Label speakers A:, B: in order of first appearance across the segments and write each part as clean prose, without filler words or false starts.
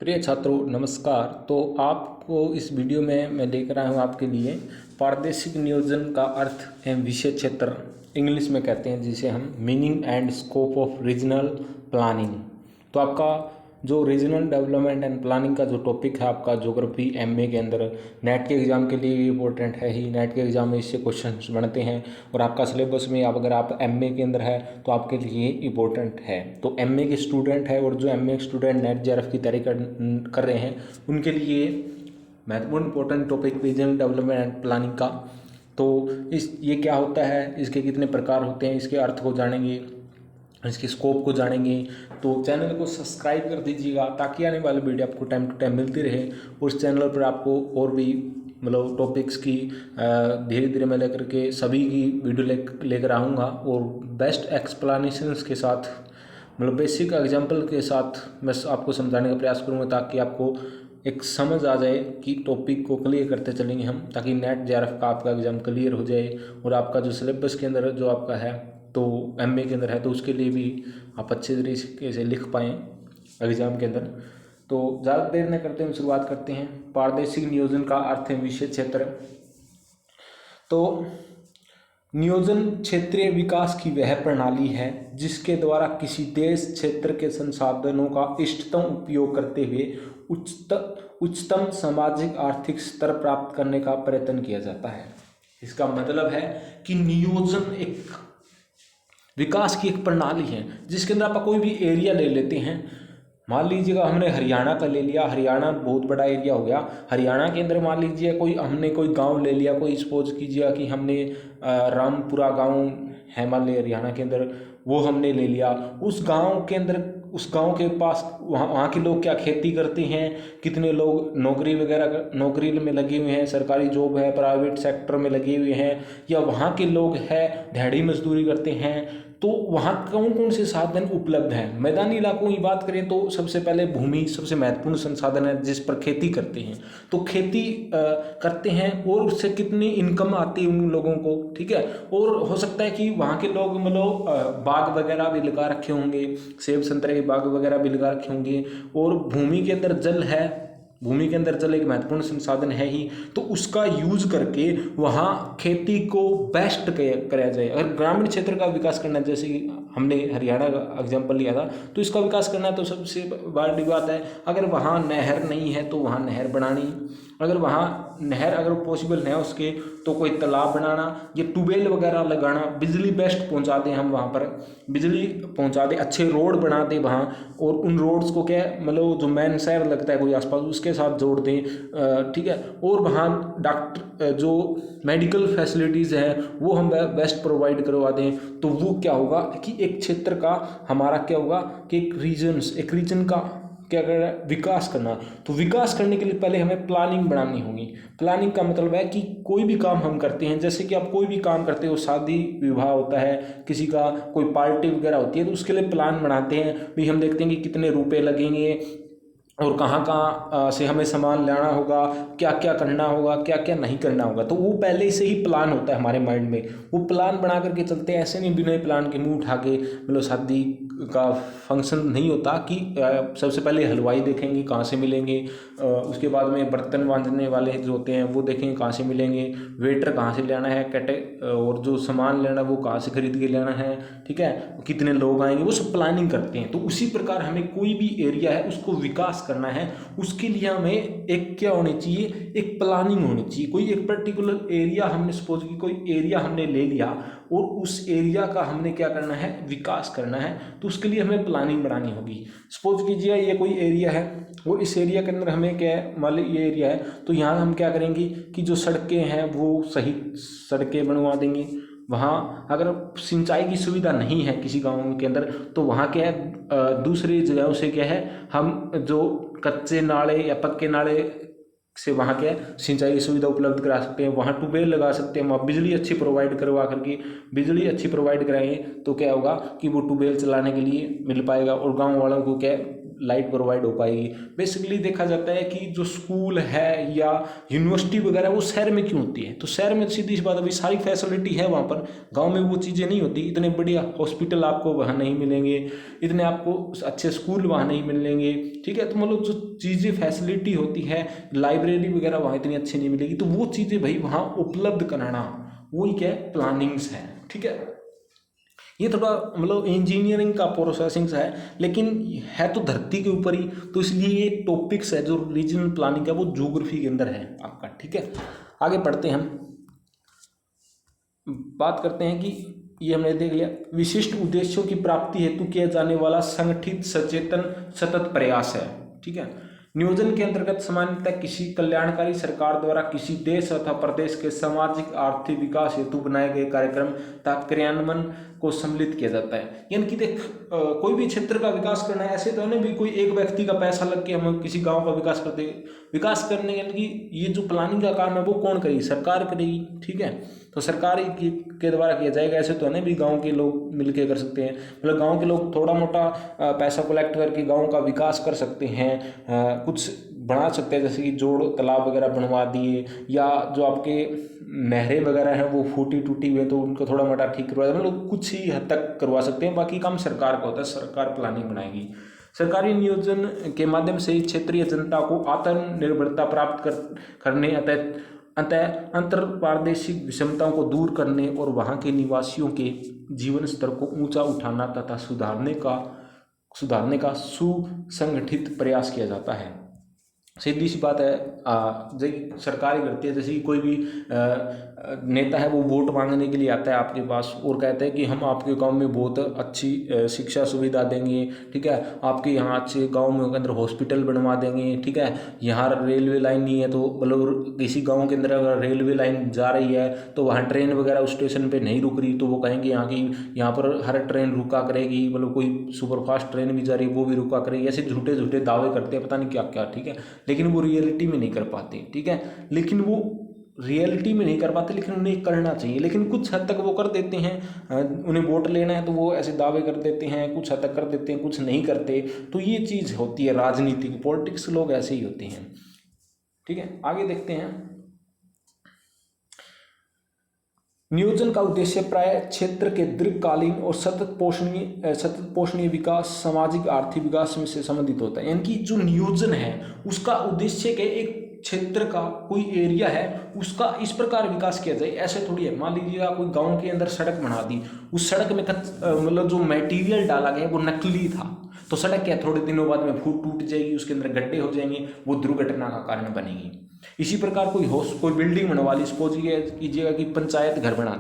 A: प्रिय छात्रों नमस्कार। तो आपको इस वीडियो में मैं लेकर आया हूँ आपके लिए प्रादेशिक नियोजन का अर्थ एवं विषय क्षेत्र, इंग्लिश में कहते हैं जिसे हम meaning and scope of regional planning. तो आपका जो रीजनल डेवलपमेंट एंड प्लानिंग का जो टॉपिक है आपका ज्योग्राफी एमए के अंदर नेट के एग्ज़ाम के लिए इम्पोर्टेंट है ही। नेट के एग्ज़ाम में इससे क्वेश्चंस बनते हैं और आपका सिलेबस में आप अगर आप एमए के अंदर है तो आपके लिए इम्पोर्टेंट है। तो एमए के स्टूडेंट है और जो एमए स्टूडेंट नेट जेआरएफ की तैयारी कर रहे हैं उनके लिए महत्वपूर्ण important topic regional development and planning का। तो ये क्या होता है, इसके कितने प्रकार होते हैं, इसके अर्थ को जानेंगे, इसके स्कोप को जानेंगे। तो चैनल को सब्सक्राइब कर दीजिएगा ताकि आने वाली वीडियो आपको टाइम टू टाइम मिलती रहे। उस चैनल पर आपको और भी टॉपिक्स की धीरे धीरे मैं लेकर के सभी की वीडियो लेकर आऊँगा और बेस्ट एक्सप्लेनेशंस के साथ बेसिक एग्जाम्पल के साथ मैं आपको समझाने का प्रयास करूँगा ताकि आपको एक समझ आ जाए कि टॉपिक को क्लियर करते चलेंगे हम, ताकि नेट जेआरएफ का आपका एग्ज़ाम क्लियर हो जाए और आपका जो सिलेबस के अंदर जो आपका है तो एमए के अंदर है तो उसके लिए भी आप अच्छे तरीके से लिख पाएँ एग्ज़ाम के अंदर। तो ज़्यादा देर न करते हुए शुरुआत करते हैं। प्रादेशिक नियोजन का अर्थ है विषय क्षेत्र। तो नियोजन क्षेत्रीय विकास की वह प्रणाली है जिसके द्वारा किसी देश क्षेत्र के संसाधनों का इष्टतम उपयोग करते हुए उच्चतम सामाजिक आर्थिक स्तर प्राप्त करने का प्रयत्न किया जाता है। इसका मतलब है कि नियोजन एक विकास की एक प्रणाली है जिसके अंदर आप कोई भी एरिया ले लेते हैं। मान लीजिएगा हमने हरियाणा का ले लिया, हरियाणा बहुत बड़ा एरिया हो गया। हरियाणा के अंदर मान लीजिए हमने कोई गांव ले लिया, कोई सपोज कीजिएगा कि हमने रामपुरा गांव है मान लीजिए हरियाणा के अंदर, वो हमने ले लिया। उस गांव के अंदर उस गांव के पास वहाँ के लोग क्या खेती करते हैं, कितने लोग नौकरी में लगे हुए हैं, सरकारी जॉब है, प्राइवेट सेक्टर में लगे हुए हैं, या वहाँ के लोग हैं दिहाड़ी मजदूरी करते हैं। तो वहाँ कौन कौन से साधन उपलब्ध हैं। मैदानी इलाकों की बात करें तो सबसे पहले भूमि सबसे महत्वपूर्ण संसाधन है जिस पर खेती करते हैं। तो खेती करते हैं और उससे कितनी इनकम आती है उन लोगों को, ठीक है। और हो सकता है कि वहाँ के लोग बाग वगैरह भी लगा रखे होंगे, सेब संतरे के बाग वगैरह भी लगा रखे होंगे। और भूमि के अंदर जल है, भूमि के अंदर जल एक महत्वपूर्ण संसाधन है ही, तो उसका यूज करके वहाँ खेती को बेस्ट करा जाए। अगर ग्रामीण क्षेत्र का विकास करना है, जैसे कि हमने हरियाणा का एग्जाम्पल लिया था, तो इसका विकास करना है तो सबसे बड़ी बात है अगर वहाँ नहर नहीं है तो वहाँ नहर बनानी, अगर वहाँ नहर अगर पॉसिबल है उसके तो कोई तालाब बनाना या ट्यूबवेल वगैरह लगाना, बिजली बेस्ट पहुँचा दें, हम वहाँ पर बिजली पहुँचा दें, अच्छे रोड बना दें वहाँ, और उन रोड्स को क्या जो मेन शहर लगता है कोई आसपास उसके साथ जोड़ दें, ठीक है। और वहाँ डॉक्टर जो मेडिकल फैसिलिटीज़ हैं वो हम बेस्ट प्रोवाइड करवा दें। तो वो क्या होगा कि एक क्षेत्र का हमारा क्या होगा कि एक रीजन का क्या करना है, विकास करना। तो विकास करने के लिए पहले हमें प्लानिंग बनानी होगी। प्लानिंग का मतलब है कि कोई भी काम हम करते हैं, जैसे कि आप कोई भी काम करते हो, शादी विवाह होता है, किसी का कोई पार्टी वगैरह होती है, तो उसके लिए प्लान बनाते हैं भी। हम देखते हैं कि कितने रुपए लगेंगे और कहाँ कहाँ से हमें सामान लाना होगा, क्या क्या करना होगा, क्या क्या नहीं करना होगा। तो वो पहले से ही प्लान होता है हमारे माइंड में, वो प्लान बना करके चलते हैं। ऐसे नहीं बिना प्लान के मुंह उठा के शादी का फंक्शन नहीं होता कि सबसे पहले हलवाई देखेंगे कहाँ से मिलेंगे, उसके बाद में बर्तन बांधने वाले जो होते हैं वो देखेंगे कहाँ से मिलेंगे, वेटर कहाँ से लेना है, और जो सामान लेना वो कहाँ से खरीद के लेना है, ठीक है, कितने लोग आएंगे, वो सब प्लानिंग करते हैं। तो उसी प्रकार हमें कोई भी एरिया है उसको विकास करना है, उसके लिए हमें एक क्या होनी चाहिए, एक प्लानिंग होनी चाहिए। कोई एक पर्टिकुलर एरिया हमने सपोज की कोई एरिया हमने ले लिया और उस एरिया का हमने क्या करना है, विकास करना है, तो उसके लिए हमें प्लानिंग बनानी होगी। सपोज कीजिए ये कोई एरिया है और इस एरिया के अंदर हमें क्या है, मान ली ये एरिया है तो यहाँ हम क्या करेंगे कि जो सड़कें हैं वो सही सड़कें बनवा देंगे। वहाँ अगर सिंचाई की सुविधा नहीं है किसी गांव के अंदर तो वहाँ क्या है, दूसरी जगहों से क्या है, हम जो कच्चे नाले या पक्के नाले से वहाँ क्या है सिंचाई की सुविधा उपलब्ध करा सकते हैं। वहाँ ट्यूबवेल लगा सकते हैं, वहाँ बिजली अच्छी प्रोवाइड करवा करके, बिजली अच्छी प्रोवाइड कराएंगे तो क्या होगा कि वो ट्यूबवेल चलाने के लिए मिल पाएगा और गांव वालों को क्या लाइट प्रोवाइड हो पाएगी। बेसिकली देखा जाता है कि जो स्कूल है या यूनिवर्सिटी वगैरह वो शहर में क्यों होती है, तो शहर में सीधी सी बात अभी सारी फैसिलिटी है वहाँ पर, गांव में वो चीज़ें नहीं होती। इतने बढ़िया हॉस्पिटल आपको वहाँ नहीं मिलेंगे, इतने आपको अच्छे स्कूल वहाँ नहीं मिलेंगे, ठीक है। तो मतलब जो चीज़ें फैसिलिटी होती है, लाइब्रेरी वगैरह वहाँ इतनी अच्छी नहीं मिलेगी, तो वो चीज़ें भाई वहाँ उपलब्ध कराना वही क्या है, प्लानिंग्स है, ठीक है। ये थोड़ा मतलब इंजीनियरिंग का प्रोसेसिंग्स है, लेकिन है तो धरती के ऊपर ही, तो इसलिए ये टॉपिक्स है जो रीजनल प्लानिंग का वो ज्योग्राफी के अंदर है आपका, ठीक है। आगे बढ़ते हैं, हम बात करते हैं कि ये हमने देख लिया विशिष्ट उद्देश्यों की प्राप्ति हेतु किया जाने वाला संगठित सचेतन सतत प्रयास है, ठीक है। नियोजन के अंतर्गत सामान्यतः किसी कल्याणकारी सरकार द्वारा किसी देश अथवा प्रदेश के सामाजिक आर्थिक विकास हेतु बनाए गए कार्यक्रम तथा क्रियान्वयन को सम्मिलित किया जाता है। यानी कि देख कोई भी क्षेत्र का विकास करना है, ऐसे तो है ना भी कोई एक व्यक्ति का पैसा लग के हम किसी गांव का विकास करते, विकास करने यानी कि ये जो प्लानिंग का काम है वो कौन करेगी, सरकार करेगी, ठीक है। तो सरकार ही के द्वारा किया जाएगा, ऐसे तो है ना भी गांव के लोग मिलके कर सकते हैं, मतलब गांव के लोग थोड़ा मोटा पैसा कलेक्ट करके गांव का विकास कर सकते हैं, कुछ बना सकते हैं, जैसे कि जोड़ तालाब वगैरह बनवा दिए, या जो आपके नहरें वगैरह हैं वो फूटी टूटी हुई है तो उनको थोड़ा मोटा ठीक करवा, मतलब कुछ ही हद तक करवा सकते हैं, बाकी काम सरकार का होता है, सरकार प्लानिंग बनाएगी। सरकारी नियोजन के माध्यम से क्षेत्रीय जनता को आत्मनिर्भरता प्राप्त करने अतः अंतर प्रादेशिक विषमताओं को दूर करने और वहाँ के निवासियों के जीवन स्तर को ऊंचा उठाना तथा सुधारने का सुसंगठित प्रयास किया जाता है। सीधी सी बात है, सरकार ही करती है। जैसे कि कोई भी नेता है वो वोट मांगने के लिए आता है आपके पास और कहता है कि हम आपके गांव में बहुत अच्छी शिक्षा सुविधा देंगे, ठीक है, आपके यहाँ अच्छे गांव में अंदर हॉस्पिटल बनवा देंगे, ठीक है, यहाँ रेलवे लाइन नहीं है तो मतलब किसी गांव के अंदर अगर रेलवे लाइन जा रही है तो वहाँ ट्रेन वगैरह उस स्टेशन पे नहीं रुक रही, तो वो कहेंगे यहाँ पर हर ट्रेन रुका करेगी, मतलब कोई सुपरफास्ट ट्रेन भी जा रही है वो भी रुका करेगी। ऐसे झूठे झूठे दावे करते हैं, पता नहीं क्या क्या, ठीक है, लेकिन वो रियलिटी में नहीं कर पाते, ठीक है। लेकिन वो रियलिटी में नहीं कर पाते, लेकिन उन्हें करना चाहिए, लेकिन कुछ हद तक वो कर देते हैं। उन्हें वोट लेना है तो वो ऐसे दावे कर देते हैं, कुछ हद तक कर देते हैं, कुछ नहीं करते। तो ये चीज़ होती है राजनीति की, पॉलिटिक्स लोग ऐसे ही होते हैं, ठीक है। आगे देखते हैं, नियोजन का उद्देश्य प्राय क्षेत्र के दीर्घकालीन और सतत पोषणीय विकास, सामाजिक आर्थिक विकास में से संबंधित होता है। यानी कि जो नियोजन है उसका उद्देश्य के एक क्षेत्र का कोई एरिया है उसका इस प्रकार विकास किया जाए, ऐसे थोड़ी है। मान लीजिएगा कोई गांव के अंदर सड़क बना दी, उस सड़क में मतलब जो मटेरियल डाला गया वो नकली था, तो सड़क क्या थोड़े दिनों बाद में फूट टूट जाएगी, उसके अंदर गड्ढे हो जाएंगे, वो दुर्घटना का कारण बनेगी। इसी प्रकार कोई बिल्डिंग बनवा ली, सपोज कीजिएगा कि पंचायत घर बना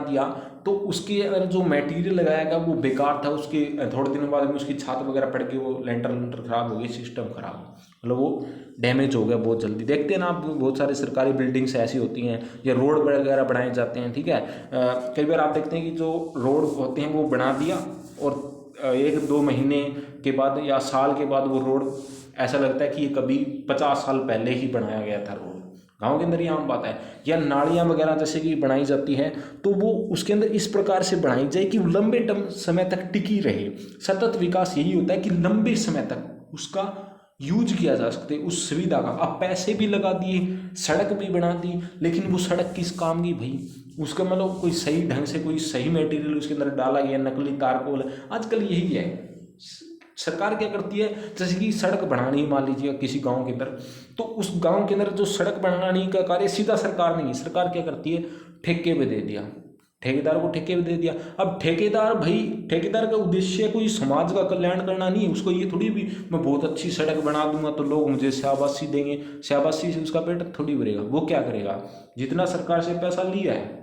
A: दिया, तो उसके अंदर जो मटेरियल लगाया गया वो बेकार था, उसके थोड़े दिनों बाद में उसकी छत वगैरह पड़ गई, वो लेंटर खराब हो गई, सिस्टम खराब, मतलब वो डैमेज हो गया बहुत जल्दी। देखते हैं ना आप, बहुत सारी सरकारी बिल्डिंग्स ऐसी होती हैं या रोड वगैरह बनाए जाते हैं, ठीक है। कई बार आप देखते हैं कि जो रोड होते हैं वो बना दिया और 1-2 महीने के बाद या साल के बाद वो रोड ऐसा लगता है कि ये कभी 50 साल पहले ही बनाया गया था रोड। गांव के अंदर ये आम बात है। या नालियाँ वगैरह जैसे कि बनाई जाती हैं तो वो उसके अंदर इस प्रकार से बनाई जाए कि लंबे समय तक टिकी रहे। सतत विकास यही होता है कि लंबे समय तक उसका यूज किया जा सकते उस सुविधा का। अब पैसे भी लगा दिए, सड़क भी बना दी, लेकिन वो सड़क किस काम की भाई? उसका मतलब कोई सही ढंग से कोई सही मटेरियल उसके अंदर डाला गया, नकली तारकोल। आजकल यही है, सरकार क्या करती है, जैसे कि सड़क बनानी, मान लीजिए किसी गांव के अंदर, तो उस गांव के अंदर जो सड़क बनाने का कार्य सीधा सरकार नहीं, सरकार क्या करती है, ठेके पे दे दिया, ठेकेदार को ठेके पे दे दिया। अब ठेकेदार का उद्देश्य कोई समाज का कल्याण करना नहीं है, उसको ये थोड़ी भी मैं बहुत अच्छी सड़क बना दूंगा तो लोग मुझे शाबाशी देंगे, शाबाशी से उसका पेट थोड़ी भरेगा। वो क्या करेगा, जितना सरकार से पैसा लिया है,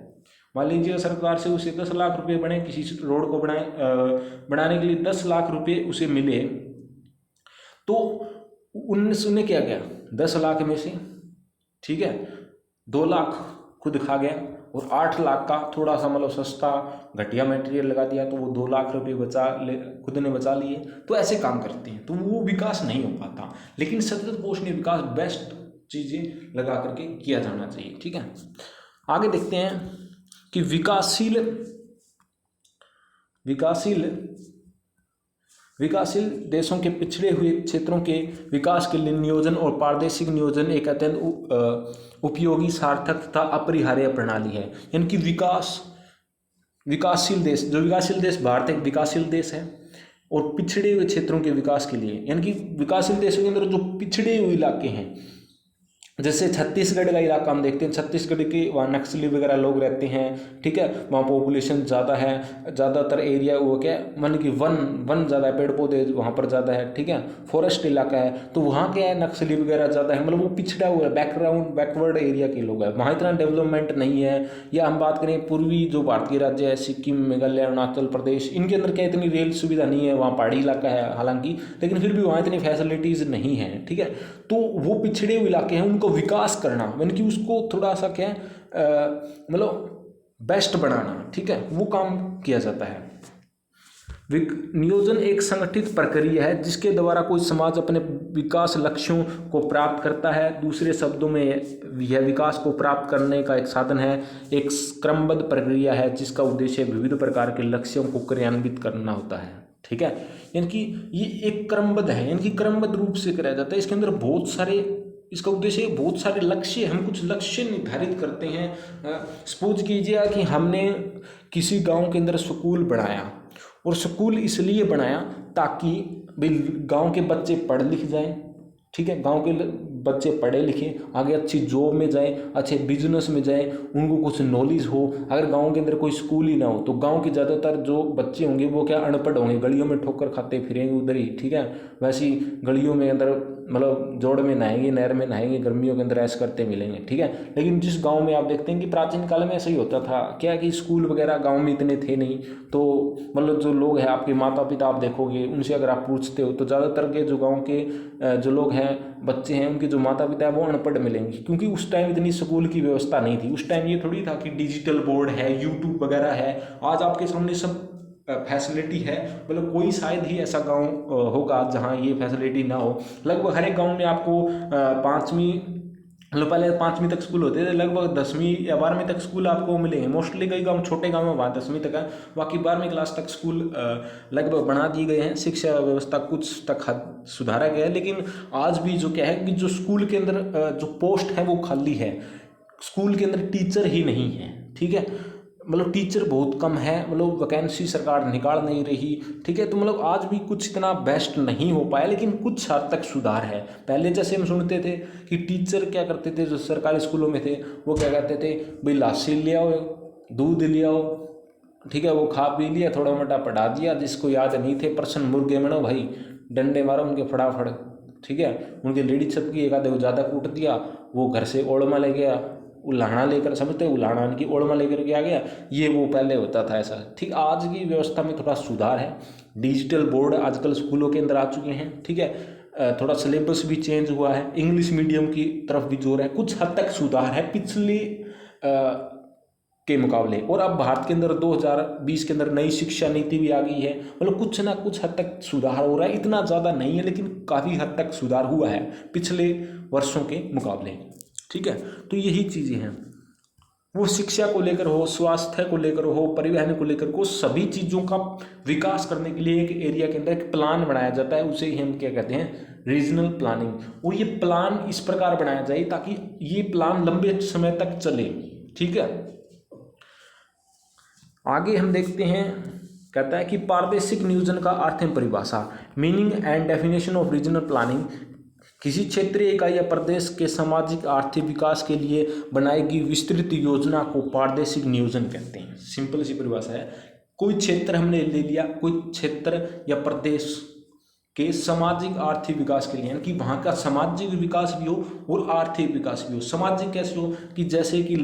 A: मान लीजिए सरकार से उसे 10 लाख रुपए बने, किसी रोड को बनाने के लिए 10 लाख रुपए उसे मिले, तो उनने क्या किया, 10 लाख में से, ठीक है, 2 लाख खुद खा गया और 8 लाख का थोड़ा सा मतलब सस्ता घटिया मटेरियल लगा दिया, तो वो 2 लाख रुपए खुद ने बचा लिए। तो ऐसे काम करते हैं, तो वो विकास नहीं हो पाता। लेकिन सतत पोषणीय विकास बेस्ट चीज़ें लगा करके किया जाना चाहिए, ठीक है। आगे देखते हैं कि विकासशील विकासशील देशों के पिछड़े हुए क्षेत्रों के विकास के लिए नियोजन और प्रादेशिक नियोजन एक अत्यंत उपयोगी, सार्थक तथा अपरिहार्य प्रणाली है। यानी कि विकासशील देश, जो विकासशील देश, भारत एक विकासशील देश है, और पिछड़े हुए क्षेत्रों के विकास के लिए, यानी कि विकासशील देशों के अंदर जो पिछड़े हुए इलाके हैं, जैसे छत्तीसगढ़ का इलाका हम देखते हैं, छत्तीसगढ़ के वहाँ नक्सली वगैरह लोग रहते हैं, ठीक है, वहाँ पॉपुलेशन ज़्यादा है, ज़्यादातर एरिया वो क्या मन की वन ज़्यादा है, पेड़ पौधे वहाँ पर ज़्यादा है, ठीक है, फॉरेस्ट इलाका है, तो वहाँ क्या है, नक्सली वगैरह ज़्यादा है, मतलब वो पिछड़ा हुआ है, बैकवर्ड एरिया के लोग हैं, वहाँ इतना डेवलपमेंट नहीं है। या हम बात करें पूर्वी जो भारतीय राज्य है, सिक्किम, मेघालय, अरुणाचल प्रदेश, इनके अंदर क्या इतनी रेल सुविधा नहीं है, वहाँ पहाड़ी इलाका है हालांकि, लेकिन फिर भी वहाँ इतनी फैसिलिटीज़ नहीं है, ठीक है। तो वो पिछड़े हुए इलाके हैं, उनको विकास करना, यानी कि उसको थोड़ा सा क्या मतलब बेस्ट बनाना, ठीक है, वो काम किया जाता है। नियोजन एक संगठित प्रक्रिया है जिसके द्वारा कोई समाज अपने विकास लक्ष्यों को प्राप्त करता है। दूसरे शब्दों में यह विकास को प्राप्त करने का एक साधन है, एक क्रमबद्ध प्रक्रिया है जिसका उद्देश्य विविध प्रकार के लक्ष्यों को क्रियान्वित करना होता है, ठीक है। यानी कि ये एक क्रमबद्ध है, यानी कि क्रमबद्ध रूप से कराया जाता है। इसके अंदर बहुत सारे, इसका उद्देश्य बहुत सारे लक्ष्य, हम कुछ लक्ष्य निर्धारित करते हैं। सपोज कीजिए कि हमने किसी गांव के अंदर स्कूल बनाया, और स्कूल इसलिए बनाया ताकि भाई गांव के बच्चे पढ़ लिख जाएं, ठीक है, गांव के बच्चे पढ़े लिखे आगे अच्छी जॉब में जाएं, अच्छे बिजनेस में जाएं, उनको कुछ नॉलेज हो। अगर गांव के अंदर कोई स्कूल ही ना हो तो गांव के ज़्यादातर जो बच्चे होंगे वो क्या अनपढ़ होंगे, गलियों में ठोकर खाते फिरेंगे उधर ही, ठीक है, वैसी गलियों में अंदर मतलब जोड़ में नहाएंगे, नहर में नहाएंगे, गर्मियों के अंदर ऐश करते मिलेंगे, ठीक है। लेकिन जिस गांव में आप देखते हैं कि प्राचीन काल में ऐसा ही होता था, क्या कि स्कूल वगैरह गांव में इतने थे नहीं, तो मतलब जो लोग हैं, आपके माता पिता आप देखोगे, उनसे अगर आप पूछते हो तो ज़्यादातर के जो गाँव के जो लोग हैं, बच्चे हैं, उनके जो माता पिता है वो अनपढ़ मिलेंगे, क्योंकि उस टाइम इतनी स्कूल की व्यवस्था नहीं थी। उस टाइम ये थोड़ी था कि डिजिटल बोर्ड है, यूट्यूब वगैरह है, आज आपके सामने सब फैसिलिटी है, मतलब कोई शायद ही ऐसा गांव होगा जहां ये फैसिलिटी ना हो। लगभग हर एक गांव में आपको पाँचवीं, मतलब पहले 5वीं तक स्कूल होते थे, लगभग 10वीं या 12वीं तक स्कूल आपको मिलेंगे। मोस्टली कई गांव, छोटे गांव में वहाँ 10वीं तक है, बाकी 12वीं क्लास तक स्कूल लगभग बना दिए गए हैं। शिक्षा व्यवस्था कुछ तक सुधारा गया है, लेकिन आज भी जो क्या है कि जो स्कूल के अंदर जो पोस्ट है वो खाली है, स्कूल के अंदर टीचर ही नहीं है, ठीक है, मतलब टीचर बहुत कम है, मतलब वैकेंसी सरकार निकाल नहीं रही, ठीक है। तो मतलब आज भी कुछ इतना बेस्ट नहीं हो पाया, लेकिन कुछ हद तक सुधार है। पहले जैसे हम सुनते थे कि टीचर क्या करते थे, जो सरकारी स्कूलों में थे वो क्या कहते थे, भाई लासी ले आओ, दूध ले आओ, ठीक है, वो खा पी लिया, थोड़ा मोटा पढ़ा दिया, जिसको याद नहीं थे प्रश्न मुर्गे मनो भाई, डंडे मारो उनके फटाफट, ठीक है, उनकी लेडी छप की एक आधे वो ज़्यादा कूट दिया, वो घर से ओढ़मा ले गया, उल्हाड़ा लेकर, समझते उल्हाड़ा की ओढ़मा लेकर के आ गया, ये वो पहले होता था ऐसा, ठीक। आज की व्यवस्था में थोड़ा सुधार है, डिजिटल बोर्ड आजकल स्कूलों के अंदर आ चुके हैं, ठीक है, थोड़ा सिलेबस भी चेंज हुआ है, इंग्लिश मीडियम की तरफ भी जोर है, कुछ हद तक सुधार है पिछले के मुकाबले। और अब भारत के अंदर 2020 के अंदर नई शिक्षा नीति भी आ गई है, मतलब कुछ ना कुछ हद तक सुधार हो रहा है, इतना ज़्यादा नहीं है लेकिन काफ़ी हद तक सुधार हुआ है पिछले वर्षों के मुकाबले, ठीक है। तो यही चीज़ें हैं, वो शिक्षा को लेकर हो, स्वास्थ्य को लेकर हो, परिवहन को लेकर हो, सभी चीज़ों का विकास करने के लिए एक एरिया के अंदर एक प्लान बनाया जाता है, उसे ही हम क्या कहते हैं, रीजनल प्लानिंग। और ये प्लान इस प्रकार बनाया जाए ताकि ये प्लान लंबे समय तक चले, ठीक है। आगे हम देखते हैं, कहता है कि प्रादेशिक नियोजन का अर्थ एवं परिभाषा, meaning and definition of regional planning, किसी क्षेत्रीय इकाई या प्रदेश के सामाजिक आर्थिक विकास के लिए बनाई गई विस्तृत योजना को प्रादेशिक नियोजन कहते हैं। सिंपल सी परिभाषा है, कोई क्षेत्र हमने ले लिया, कोई क्षेत्र या प्रदेश के सामाजिक आर्थिक विकास के लिए, यानी कि वहाँ का सामाजिक विकास भी हो और आर्थिक विकास भी हो। सामाजिक कैसे हो कि जैसे कि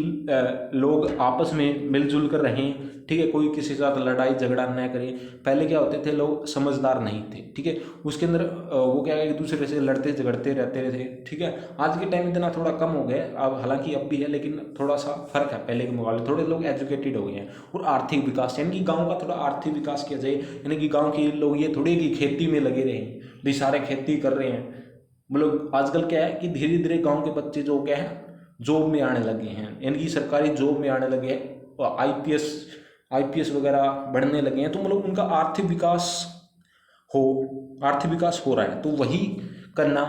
A: लोग आपस में मिलजुल कर रहें, ठीक है, कोई किसी के साथ लड़ाई झगड़ा न करे। पहले क्या होते थे, लोग समझदार नहीं थे, ठीक है, उसके अंदर वो क्या है, एक दूसरे से लड़ते झगड़ते रहते थे, ठीक है। आज के टाइम इतना थोड़ा कम हो गया, अब हालांकि अब भी है लेकिन थोड़ा सा फर्क है पहले के मुकाबले, थोड़े लोग एजुकेटेड हो गए हैं। और आर्थिक विकास, यानी कि गाँव का थोड़ा आर्थिक विकास किया जाए, यानी कि गाँव के लोग ये थोड़े कि खेती में लगे रहे, भी सारे खेती कर रहे हैं। मतलब आजकल क्या है कि धीरे धीरे गांव के बच्चे जो क्या है जॉब में आने लगे हैं, यानी कि सरकारी जॉब में आने लगे हैं, और आईपीएस वगैरह बढ़ने लगे हैं, तो मतलब उनका आर्थिक विकास हो, आर्थिक विकास हो रहा है, तो वही करना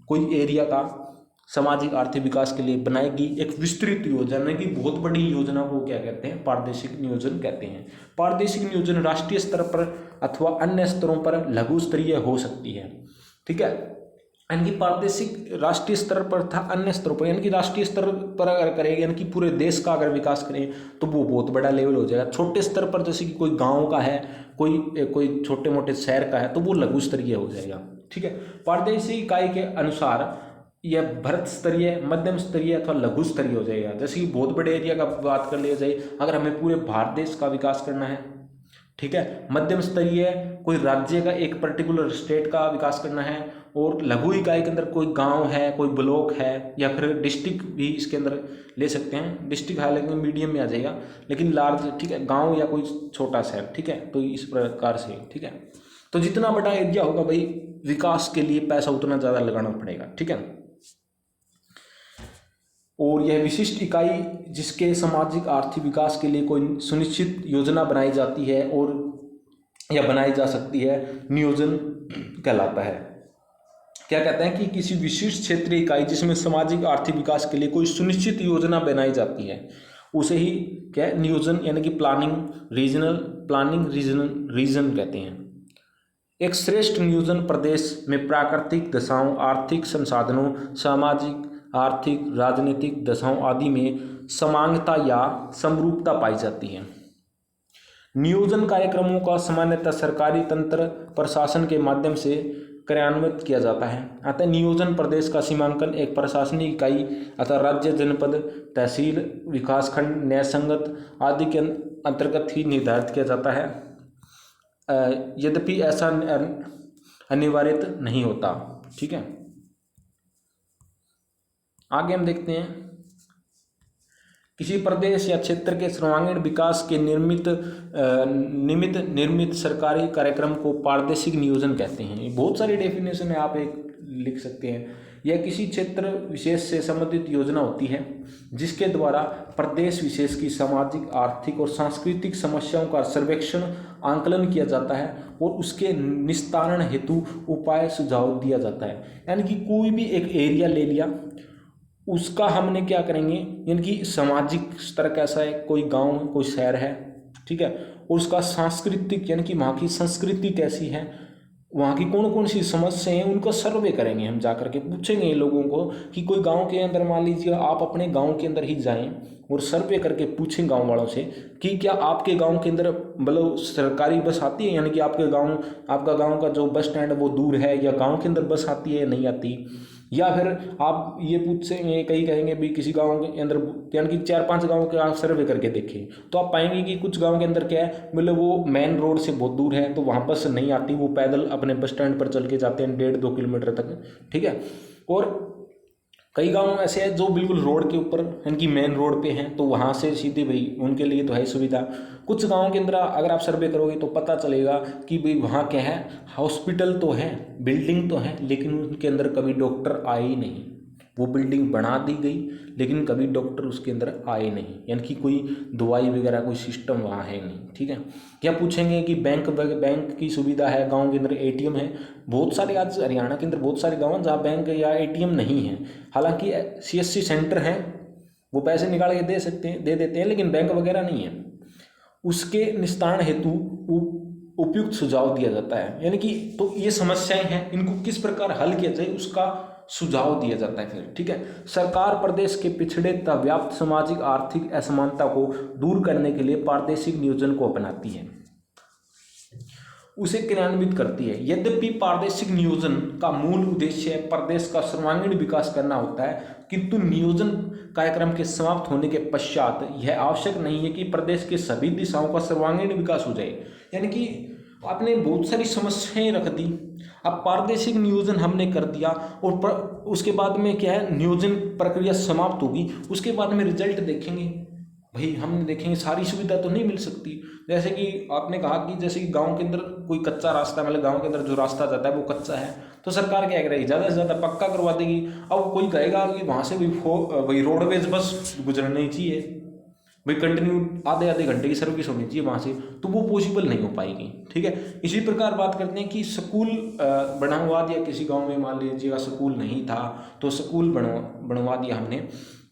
A: कोई एरिया का सामाजिक आर्थिक विकास के लिए बनाएगी एक विस्तृत योजना की बहुत बड़ी योजना को क्या कहते हैं, पारदेशिक नियोजन कहते हैं। पारदेशिक नियोजन राष्ट्रीय स्तर पर अथवा अन्य स्तरों पर लघु स्तरीय हो सकती है, ठीक है। यानी कि पारदेशिक राष्ट्रीय स्तर पर था, अन्य स्तरों पर, यानी कि राष्ट्रीय स्तर पर अगर करें, यानी कि पूरे देश का अगर विकास करें तो वो बहुत बड़ा लेवल हो जाएगा। छोटे स्तर पर जैसे कि कोई गांव का है, कोई छोटे मोटे शहर का है, तो वो लघु स्तरीय हो जाएगा, ठीक है। पारदेशिक इकाई के अनुसार यह भ्रत स्तरीय, मध्यम स्तरीय अथवा लघु स्तरीय हो जाएगा। जैसे कि बहुत बड़े एरिया का बात कर लिया जाए, अगर हमें पूरे भारत देश का विकास करना है, ठीक है। मध्यम स्तरीय कोई राज्य का, एक पर्टिकुलर स्टेट का विकास करना है, और लघु इकाई के अंदर कोई गांव है, कोई ब्लॉक है, या फिर डिस्ट्रिक्ट भी इसके अंदर ले सकते हैं। डिस्ट्रिक्ट हालांकि मीडियम में आ जाएगा, लेकिन लार्ज, ठीक है, गांव या कोई छोटा शहर, ठीक है। तो इस प्रकार से, ठीक है। तो जितना बड़ा एरिया होगा भाई, विकास के लिए पैसा उतना ज़्यादा लगाना पड़ेगा, ठीक है। और यह विशिष्ट इकाई जिसके सामाजिक आर्थिक विकास के लिए कोई सुनिश्चित योजना बनाई जाती है और या बनाई जा सकती है, नियोजन कहलाता है। क्या कहते हैं कि किसी विशिष्ट क्षेत्रीय इकाई जिसमें सामाजिक आर्थिक विकास के लिए कोई सुनिश्चित योजना बनाई जाती है, उसे ही क्या, नियोजन यानी कि प्लानिंग रीजन कहते हैं। एक श्रेष्ठ नियोजन प्रदेश में प्राकृतिक दशाओं, आर्थिक संसाधनों, सामाजिक, आर्थिक, राजनीतिक दशाओं आदि में समांगता या समरूपता पाई जाती है। नियोजन कार्यक्रमों का सामान्यतः सरकारी तंत्र प्रशासन के माध्यम से कार्यान्वित किया जाता है। अतः नियोजन प्रदेश का सीमांकन एक प्रशासनिक इकाई अतः राज्य, जनपद, तहसील, विकासखंड, न्यायसंगत आदि के अंतर्गत ही निर्धारित किया जाता है, यद्यपि ऐसा अनिवार्य नहीं होता, ठीक है। आगे हम देखते हैं, किसी प्रदेश या क्षेत्र के सर्वांगीण विकास के निर्मित सरकारी कार्यक्रम को पारदेशिक नियोजन कहते हैं। बहुत सारी डेफिनेशन है, आप एक लिख सकते हैं। यह किसी क्षेत्र विशेष से संबंधित योजना होती है जिसके द्वारा प्रदेश विशेष की सामाजिक, आर्थिक और सांस्कृतिक समस्याओं का सर्वेक्षण, आंकलन किया जाता है और उसके निस्तारण हेतु उपाय सुझाव दिया जाता है। यानी कि कोई भी एक एरिया ले लिया, उसका हमने क्या करेंगे, यानी कि सामाजिक स्तर कैसा है, कोई गांव, कोई शहर है, ठीक है, और उसका सांस्कृतिक यानी कि वहाँ की संस्कृति कैसी है, वहाँ की कौन कौन सी समस्याएं हैं, उनको सर्वे करेंगे हम, जा करके पूछेंगे लोगों को कि कोई गांव के अंदर, मान लीजिए आप अपने गांव के अंदर ही जाएं और सर्वे करके पूछें गांव वालों से कि क्या आपके गांव के अंदर मतलब सरकारी बस आती है, यानी कि आपका गांव का जो बस स्टैंड है वो दूर है, या गांव के अंदर बस आती है या नहीं आती। या फिर आप ये पूछेंगे, कई कहेंगे भी किसी गांव के अंदर, यानी कि 4-5 गांव के आप सर्वे करके देखें तो आप पाएंगे कि कुछ गांव के अंदर क्या है, मतलब वो मेन रोड से बहुत दूर है, तो वहाँ बस नहीं आती, वो पैदल अपने बस स्टैंड पर चल के जाते हैं 1.5-2 किलोमीटर तक, ठीक है। और कई गांव ऐसे हैं जो बिल्कुल रोड के ऊपर, यानी कि मेन रोड पे हैं, तो वहाँ से सीधे भाई उनके लिए तो है सुविधा। कुछ गांव के अंदर अगर आप सर्वे करोगे तो पता चलेगा कि भाई वहाँ क्या है, हॉस्पिटल तो है, बिल्डिंग तो है, लेकिन उनके अंदर कभी डॉक्टर आए ही नहीं। वो बिल्डिंग बना दी गई लेकिन कभी डॉक्टर उसके अंदर आए नहीं, यानी कि कोई दवाई वगैरह कोई सिस्टम वहाँ है नहीं, ठीक है। क्या पूछेंगे कि बैंक की सुविधा है, गांव के अंदर एटीएम है। बहुत सारे, आज हरियाणा के अंदर बहुत सारे गाँव हैं जहाँ बैंक या एटीएम नहीं है, हालांकि सीएससी सेंटर हैं, वो पैसे निकाल के दे देते हैं, लेकिन बैंक वगैरह नहीं है। उसके निस्तारण हेतु उपयुक्त सुझाव दिया जाता है, यानी कि तो ये समस्याएं हैं, इनको किस प्रकार हल किया जाए उसका सुझाव दिया जाता है फिर, ठीक है। सरकार प्रदेश के पिछड़े तथा व्याप्त सामाजिक आर्थिक असमानता को दूर करने के लिए पारदेशिक नियोजन को अपनाती है, उसे क्रियान्वित करती है। यद्यपि पारदेशिक नियोजन का मूल उद्देश्य प्रदेश का सर्वांगीण विकास करना होता है, किंतु नियोजन कार्यक्रम के समाप्त होने के पश्चात यह आवश्यक नहीं है कि प्रदेश के सभी दिशाओं का सर्वांगीण विकास हो जाए। यानी कि आपने बहुत सारी समस्याएं रख दी, अब पारदेशिक नियोजन हमने कर दिया और उसके बाद में क्या है, नियोजन प्रक्रिया समाप्त होगी, उसके बाद में रिजल्ट देखेंगे, भाई हम देखेंगे सारी सुविधा तो नहीं मिल सकती। जैसे कि आपने कहा कि जैसे कि गांव के अंदर कोई कच्चा रास्ता, मतलब गांव के अंदर जो रास्ता जाता है वो कच्चा है, तो सरकार क्या करेगी, ज़्यादा से ज़्यादा पक्का करवा देगी। अब कोई कहेगा कि वहाँ से वही रोडवेज बस गुजरनी चाहिए, भाई कंटिन्यू आधे आधे घंटे की सर्विस होनी चाहिए वहाँ से, तो वो पॉसिबल नहीं हो पाएगी। ठीक है, इसी प्रकार बात करते हैं कि स्कूल बनवा दिया किसी गांव में, मान लीजिएगा स्कूल नहीं था तो स्कूल बनवा दिया हमने,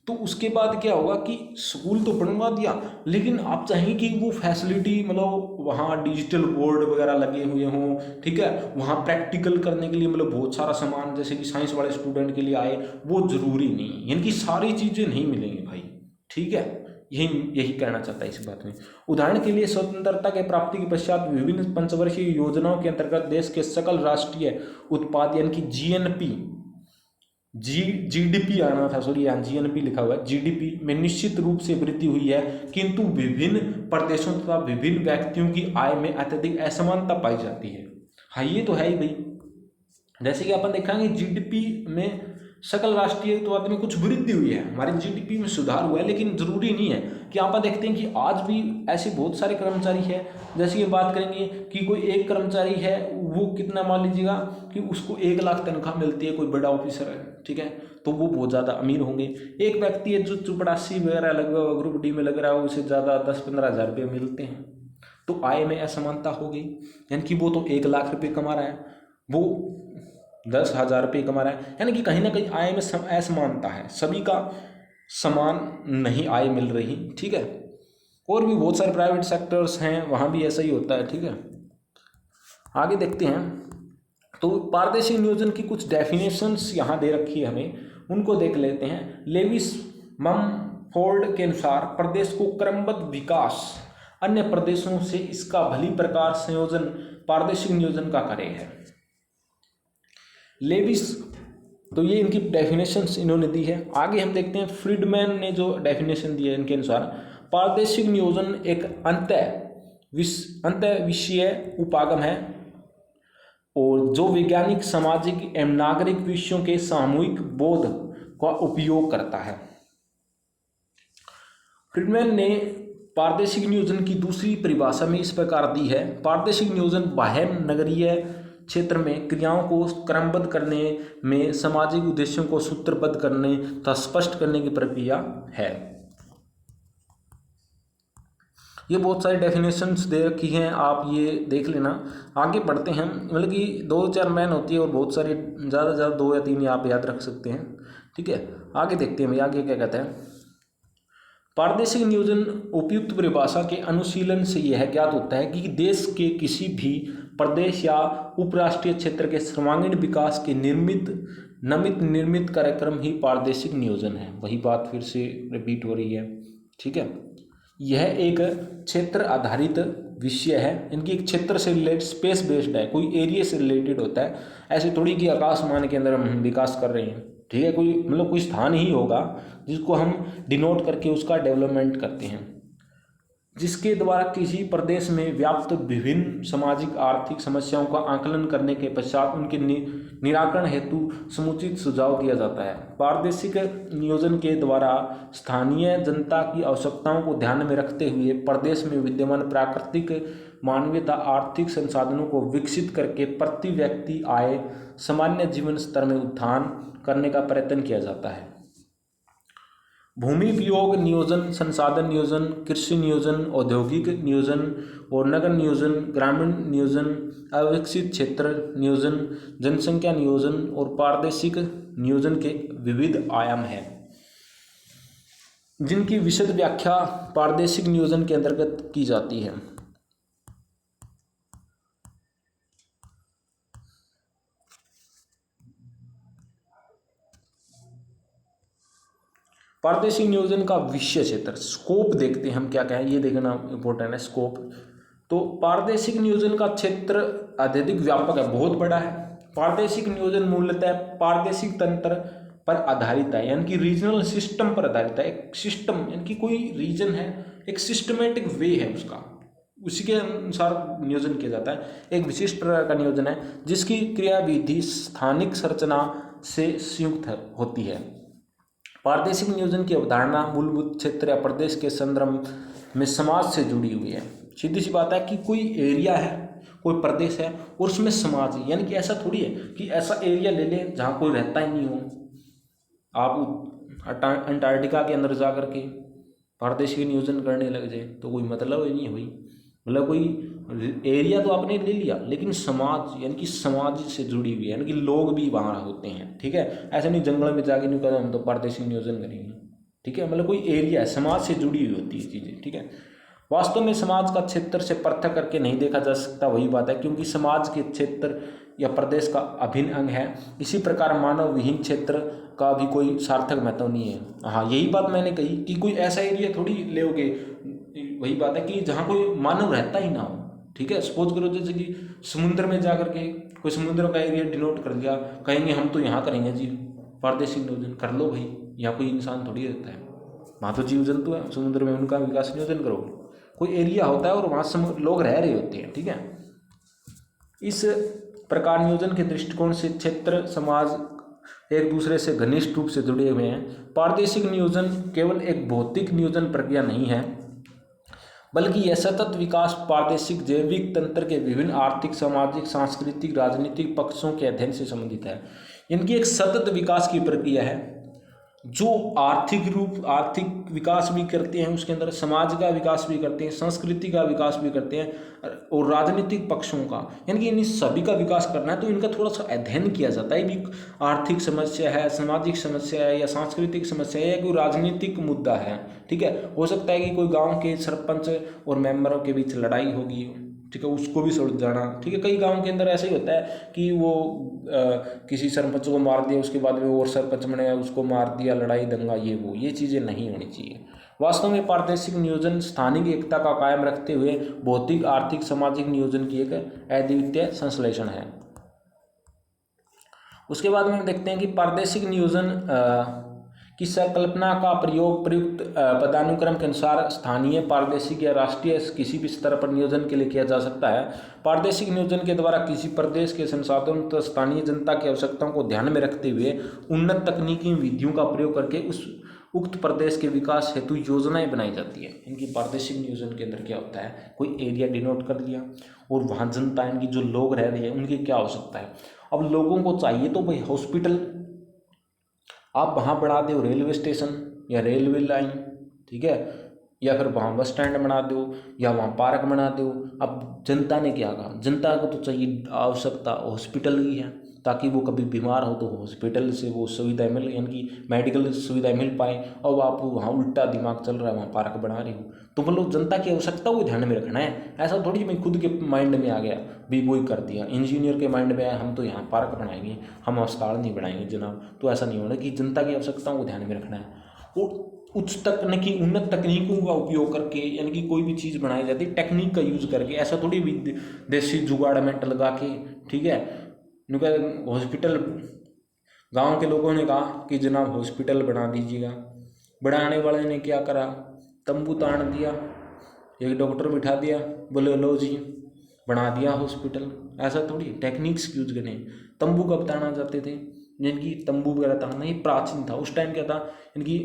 A: तो उसके बाद क्या होगा कि स्कूल तो बनवा दिया, लेकिन आप चाहेंगे कि वो फैसिलिटी मतलब वहाँ डिजिटल बोर्ड वगैरह लगे हुए हों, ठीक है, वहाँ प्रैक्टिकल करने के लिए मतलब बहुत सारा सामान जैसे कि साइंस वाले स्टूडेंट के लिए आए, वो जरूरी नहीं, यानी कि सारी चीज़ें नहीं मिलेंगी भाई। ठीक है, यही कहना चाहता है इस बात में। उदाहरण के लिए स्वतंत्रता के प्राप्ति के पश्चात विभिन्न पंचवर्षीय योजनाओं के अंतर्गत देश के सकल राष्ट्रीय उत्पाद यानी कि जीएनपी, जीडीपी आना था, सॉरी यहाँ जीएनपी लिखा हुआ है, जीडीपी में निश्चित रूप से वृद्धि हुई है, किंतु विभिन्न प्रदेशों तथा विभिन्न व्यक्तियों की आय में अत्यधिक असमानता पाई जाती है। हाँ ये तो है ही भाई, जैसे कि अपन देखेंगे जीडीपी में सकल राष्ट्रीय उत्पाद में कुछ वृद्धि हुई है, हमारे जीडीपी में सुधार हुआ है, लेकिन जरूरी नहीं है कि आप देखते हैं कि आज भी ऐसे बहुत सारे कर्मचारी हैं, जैसे कि बात करेंगे कि कोई एक कर्मचारी है वो कितना मान लीजिएगा कि उसको 1 लाख तनख्वाह मिलती है, कोई बड़ा ऑफिसर है, ठीक है, तो वो बहुत ज़्यादा अमीर होंगे। एक व्यक्ति है जो चपरासी वगैरह लगा ग्रुप डी में लग रहा है, उसे ज़्यादा 10-15 हज़ार रुपये मिलते हैं, तो आय में असमानता हो गई, यानी कि वो तो 1 लाख रुपये कमा रहा है, वो 10,000 रुपये कमा रहा है, यानी कि कहीं ना कहीं आय में असमानता है, सभी का समान नहीं आय मिल रही। ठीक है, और भी बहुत सारे प्राइवेट सेक्टर्स हैं, वहाँ भी ऐसा ही होता है। ठीक है, आगे देखते हैं, तो पारदर्शी नियोजन की कुछ डेफिनेशंस यहाँ दे रखी है हमें, उनको देख लेते हैं। लेविस ममफोर्ड के अनुसार प्रदेश को क्रमबद्ध विकास अन्य प्रदेशों से इसका भली प्रकार संयोजन पारदर्शी नियोजन का कार्य है। लेविस, तो ये इनकी डेफिनेशंस इन्होंने दी है। आगे हम देखते हैं फ्रीडमैन ने जो डेफिनेशन दी है, इनके अनुसार पारदर्शी नियोजन एक अंतः विषय उपागम है और जो वैज्ञानिक, सामाजिक एवं नागरिक विषयों के सामूहिक बोध का उपयोग करता है। फ्रीडमैन ने पारदर्शी नियोजन की दूसरी परिभाषा में इस प्रकार दी है, पारदर्शी नियोजन बाह्य नगरीय क्षेत्र में क्रियाओं को क्रमबद्ध करने में सामाजिक उद्देश्यों को सूत्रबद्ध करने तथा स्पष्ट करने की प्रक्रिया है। ये बहुत सारी डेफिनेशंस दे रखी हैं, आप ये देख लेना। आगे बढ़ते हैं, मतलब कि 2-4 मैन होती है और बहुत सारी ज़्यादा से ज़्यादा 2 या 3 आप याद रख सकते हैं। ठीक है, आगे देखते हैं भाई, आगे क्या कहते हैं। पारदर्शी नियोजन उपयुक्त परिभाषा के अनुशीलन से यह ज्ञात होता है कि देश के किसी भी प्रदेश या उपराष्ट्रीय क्षेत्र के सर्वांगीण विकास के निर्मित कार्यक्रम ही पारदर्शी नियोजन है। वही बात फिर से रिपीट हो रही है। ठीक है, यह एक क्षेत्र आधारित विषय है, इनकी एक क्षेत्र से रिलेटेड, स्पेस बेस्ड है, कोई एरिया से रिलेटेड होता है, ऐसे थोड़ी कि आकाशमान के अंदर हम विकास कर रहे हैं। ठीक है, कोई मतलब कोई स्थान ही होगा जिसको हम डिनोट करके उसका डेवलपमेंट करते हैं, जिसके द्वारा किसी प्रदेश में व्याप्त विभिन्न सामाजिक आर्थिक समस्याओं का आकलन करने के पश्चात उनके निराकरण हेतु समुचित सुझाव दिया जाता है। पारदर्शी नियोजन के द्वारा स्थानीय जनता की आवश्यकताओं को ध्यान में रखते हुए प्रदेश में विद्यमान प्राकृतिक, मानवीय तथा आर्थिक संसाधनों को विकसित करके प्रति व्यक्ति आय, सामान्य जीवन स्तर में उत्थान करने का प्रयत्न किया जाता है। भूमि उपयोग नियोजन, संसाधन नियोजन, कृषि नियोजन, औद्योगिक नियोजन और नगर नियोजन, ग्रामीण नियोजन, अविकसित क्षेत्र नियोजन, जनसंख्या नियोजन और पारदर्शिक नियोजन के विविध आयाम हैं, जिनकी विशद व्याख्या पारदर्शिक नियोजन के अंतर्गत की जाती है। पारदर्शी नियोजन का विषय क्षेत्र, स्कोप देखते हैं हम क्या क्या है, ये देखना इंपॉर्टेंट है। स्कोप, तो पारदर्शी नियोजन का क्षेत्र अत्यधिक व्यापक है, बहुत बड़ा है। पारदर्शी नियोजन मूलतः पारदर्शी तंत्र पर आधारित है, यानी कि रीजनल सिस्टम पर आधारित है। एक सिस्टम, यानी कि कोई रीजन है, एक सिस्टमेटिक वे है उसका, उसी के अनुसार नियोजन किया जाता है। एक विशिष्ट प्रकार का नियोजन है जिसकी क्रियाविधि स्थानिक संरचना से संयुक्त होती है। पारदर्शी नियोजन की अवधारणा मूलभूत क्षेत्र या प्रदेश के संदर्भ में समाज से जुड़ी हुई है। सीधी सी बात है कि कोई एरिया है, कोई प्रदेश है और उसमें समाज है, यानी कि ऐसा थोड़ी है कि ऐसा एरिया ले लें जहाँ कोई रहता ही नहीं हो। आप अंटार्कटिका के अंदर जा कर के प्रादेशिक नियोजन करने लग जाए तो कोई मतलब ही नहीं हुई। मतलब कोई एरिया तो आपने ले लिया, लेकिन समाज यानी कि समाज से जुड़ी हुई है, यानी कि लोग भी वहाँ होते हैं, ठीक है। ऐसे नहीं जंगल में जाके नहीं कहते हम तो प्रादेशिक नियोजन करेंगे, ठीक है। मतलब कोई एरिया है, समाज से जुड़ी हुई होती है चीज़ें, ठीक है। वास्तव में समाज का क्षेत्र से पृथक करके नहीं देखा जा सकता, वही बात है, क्योंकि समाज के क्षेत्र या प्रदेश का अभिन्न अंग है। इसी प्रकार मानव विहीन क्षेत्र का भी कोई सार्थक महत्व नहीं है। हाँ, यही बात मैंने कही कि कोई ऐसा एरिया थोड़ी लोगे, वही बात है कि जहाँ कोई मानव रहता ही ना हो, ठीक है। सपोज करो जैसे कि समुद्र में जा करके कोई समुद्र का एरिया डिनोट कर दिया, कहेंगे हम तो यहाँ करेंगे जी प्रादेशिक नियोजन, कर लो भाई, यहाँ कोई इंसान थोड़ी रहता है, वहाँ तो जीव जंतु है समुद्र में, उनका विकास नियोजन करो। कोई एरिया होता है और वहाँ लोग रह रहे होते हैं, ठीक है। इस प्रकार नियोजन के दृष्टिकोण से क्षेत्र समाज एक दूसरे से घनिष्ठ रूप से जुड़े हुए हैं। प्रादेशिक नियोजन केवल एक भौतिक नियोजन प्रक्रिया नहीं है, बल्कि यह सतत विकास प्रादेशिक जैविक तंत्र के विभिन्न आर्थिक, सामाजिक, सांस्कृतिक, राजनीतिक पक्षों के अध्ययन से संबंधित है। इनकी एक सतत विकास की प्रक्रिया है जो आर्थिक विकास भी करते हैं, उसके अंदर समाज का विकास भी करते हैं, संस्कृति का विकास भी करते हैं और राजनीतिक पक्षों का, यानी कि इन सभी का विकास करना है तो इनका थोड़ा सा अध्ययन किया जाता है भी। आर्थिक समस्या है, सामाजिक समस्या है या सांस्कृतिक समस्या है या कोई राजनीतिक मुद्दा है, ठीक है। हो सकता है कि कोई गाँव के सरपंच और मेंबरों के बीच लड़ाई होगी, ठीक है, उसको भी सुलझाना, ठीक है। कई गांव के अंदर ऐसे ही होता है कि वो किसी सरपंच को मार दिया, उसके बाद में और सरपंच बने उसको मार दिया, लड़ाई दंगा ये चीज़ें नहीं होनी चाहिए। वास्तव में प्रादेशिक नियोजन स्थानिक एकता का कायम रखते हुए भौतिक, आर्थिक, सामाजिक नियोजन की एक अद्वितीय संश्लेषण है। उसके बाद में हम देखते हैं कि प्रादेशिक नियोजन की संकल्पना का प्रयोग प्रयुक्त पदानुक्रम के अनुसार स्थानीय, प्रादेशिक या राष्ट्रीय किसी भी स्तर पर नियोजन के लिए किया जा सकता है। प्रादेशिक नियोजन के द्वारा किसी प्रदेश के संसाधनों तथा स्थानीय जनता की आवश्यकताओं को ध्यान में रखते हुए उन्नत तकनीकी विधियों का प्रयोग करके उस उक्त प्रदेश के विकास हेतु योजनाएं बनाई जाती है। इनकी प्रादेशिक नियोजन के अंदर क्या होता है, कोई एरिया डिनोट कर लिया और वहाँ जनता, इनकी जो लोग रह रहे हैं उनकी क्या आवश्यकता है। अब लोगों को चाहिए तो भाई हॉस्पिटल आप वहाँ बना दो, रेलवे स्टेशन या रेलवे लाइन, ठीक है, या फिर वहाँ बस स्टैंड बना दो या वहाँ पार्क बना दो। अब जनता ने क्या कहा, जनता को तो चाहिए आवश्यकता हॉस्पिटल की है, ताकि वो कभी बीमार हो तो हॉस्पिटल से वो सुविधा मिल, यानी कि मेडिकल सुविधा मिल पाए। और आप वहाँ उल्टा दिमाग चल रहा है, वहाँ पार्क बना रही हो, तो मतलब जनता की आवश्यकता को ध्यान में रखना है। ऐसा थोड़ी मैं खुद के माइंड में आ गया भी वही कर दिया, इंजीनियर के माइंड में आया हम तो यहाँ पार्क बनाएंगे, हम अस्पताल नहीं बनाएंगे जनाब। तो ऐसा नहीं होना कि जनता की आवश्यकताओं को ध्यान में रखना है। और उच्च तकनीकी उन्नत तकनीकों का उपयोग करके, यानी कि कोई भी चीज़ बनाई जाती है टेक्निक का यूज करके, ऐसा थोड़ी भी देसी जुगाड़मेंट लगा के, ठीक है। उनका हॉस्पिटल, गांव के लोगों ने कहा कि जनाब हॉस्पिटल बना दीजिएगा, बनाने वाले ने क्या करा, तंबू तान दिया, एक डॉक्टर बिठा दिया, बोले लो जी बना दिया हॉस्पिटल। ऐसा थोड़ी टेक्निक्स यूज करने। तंबू कब ताना जाते थे, जिनकी तंबू वगैरह ताना ये प्राचीन था। उस टाइम क्या था, इनकी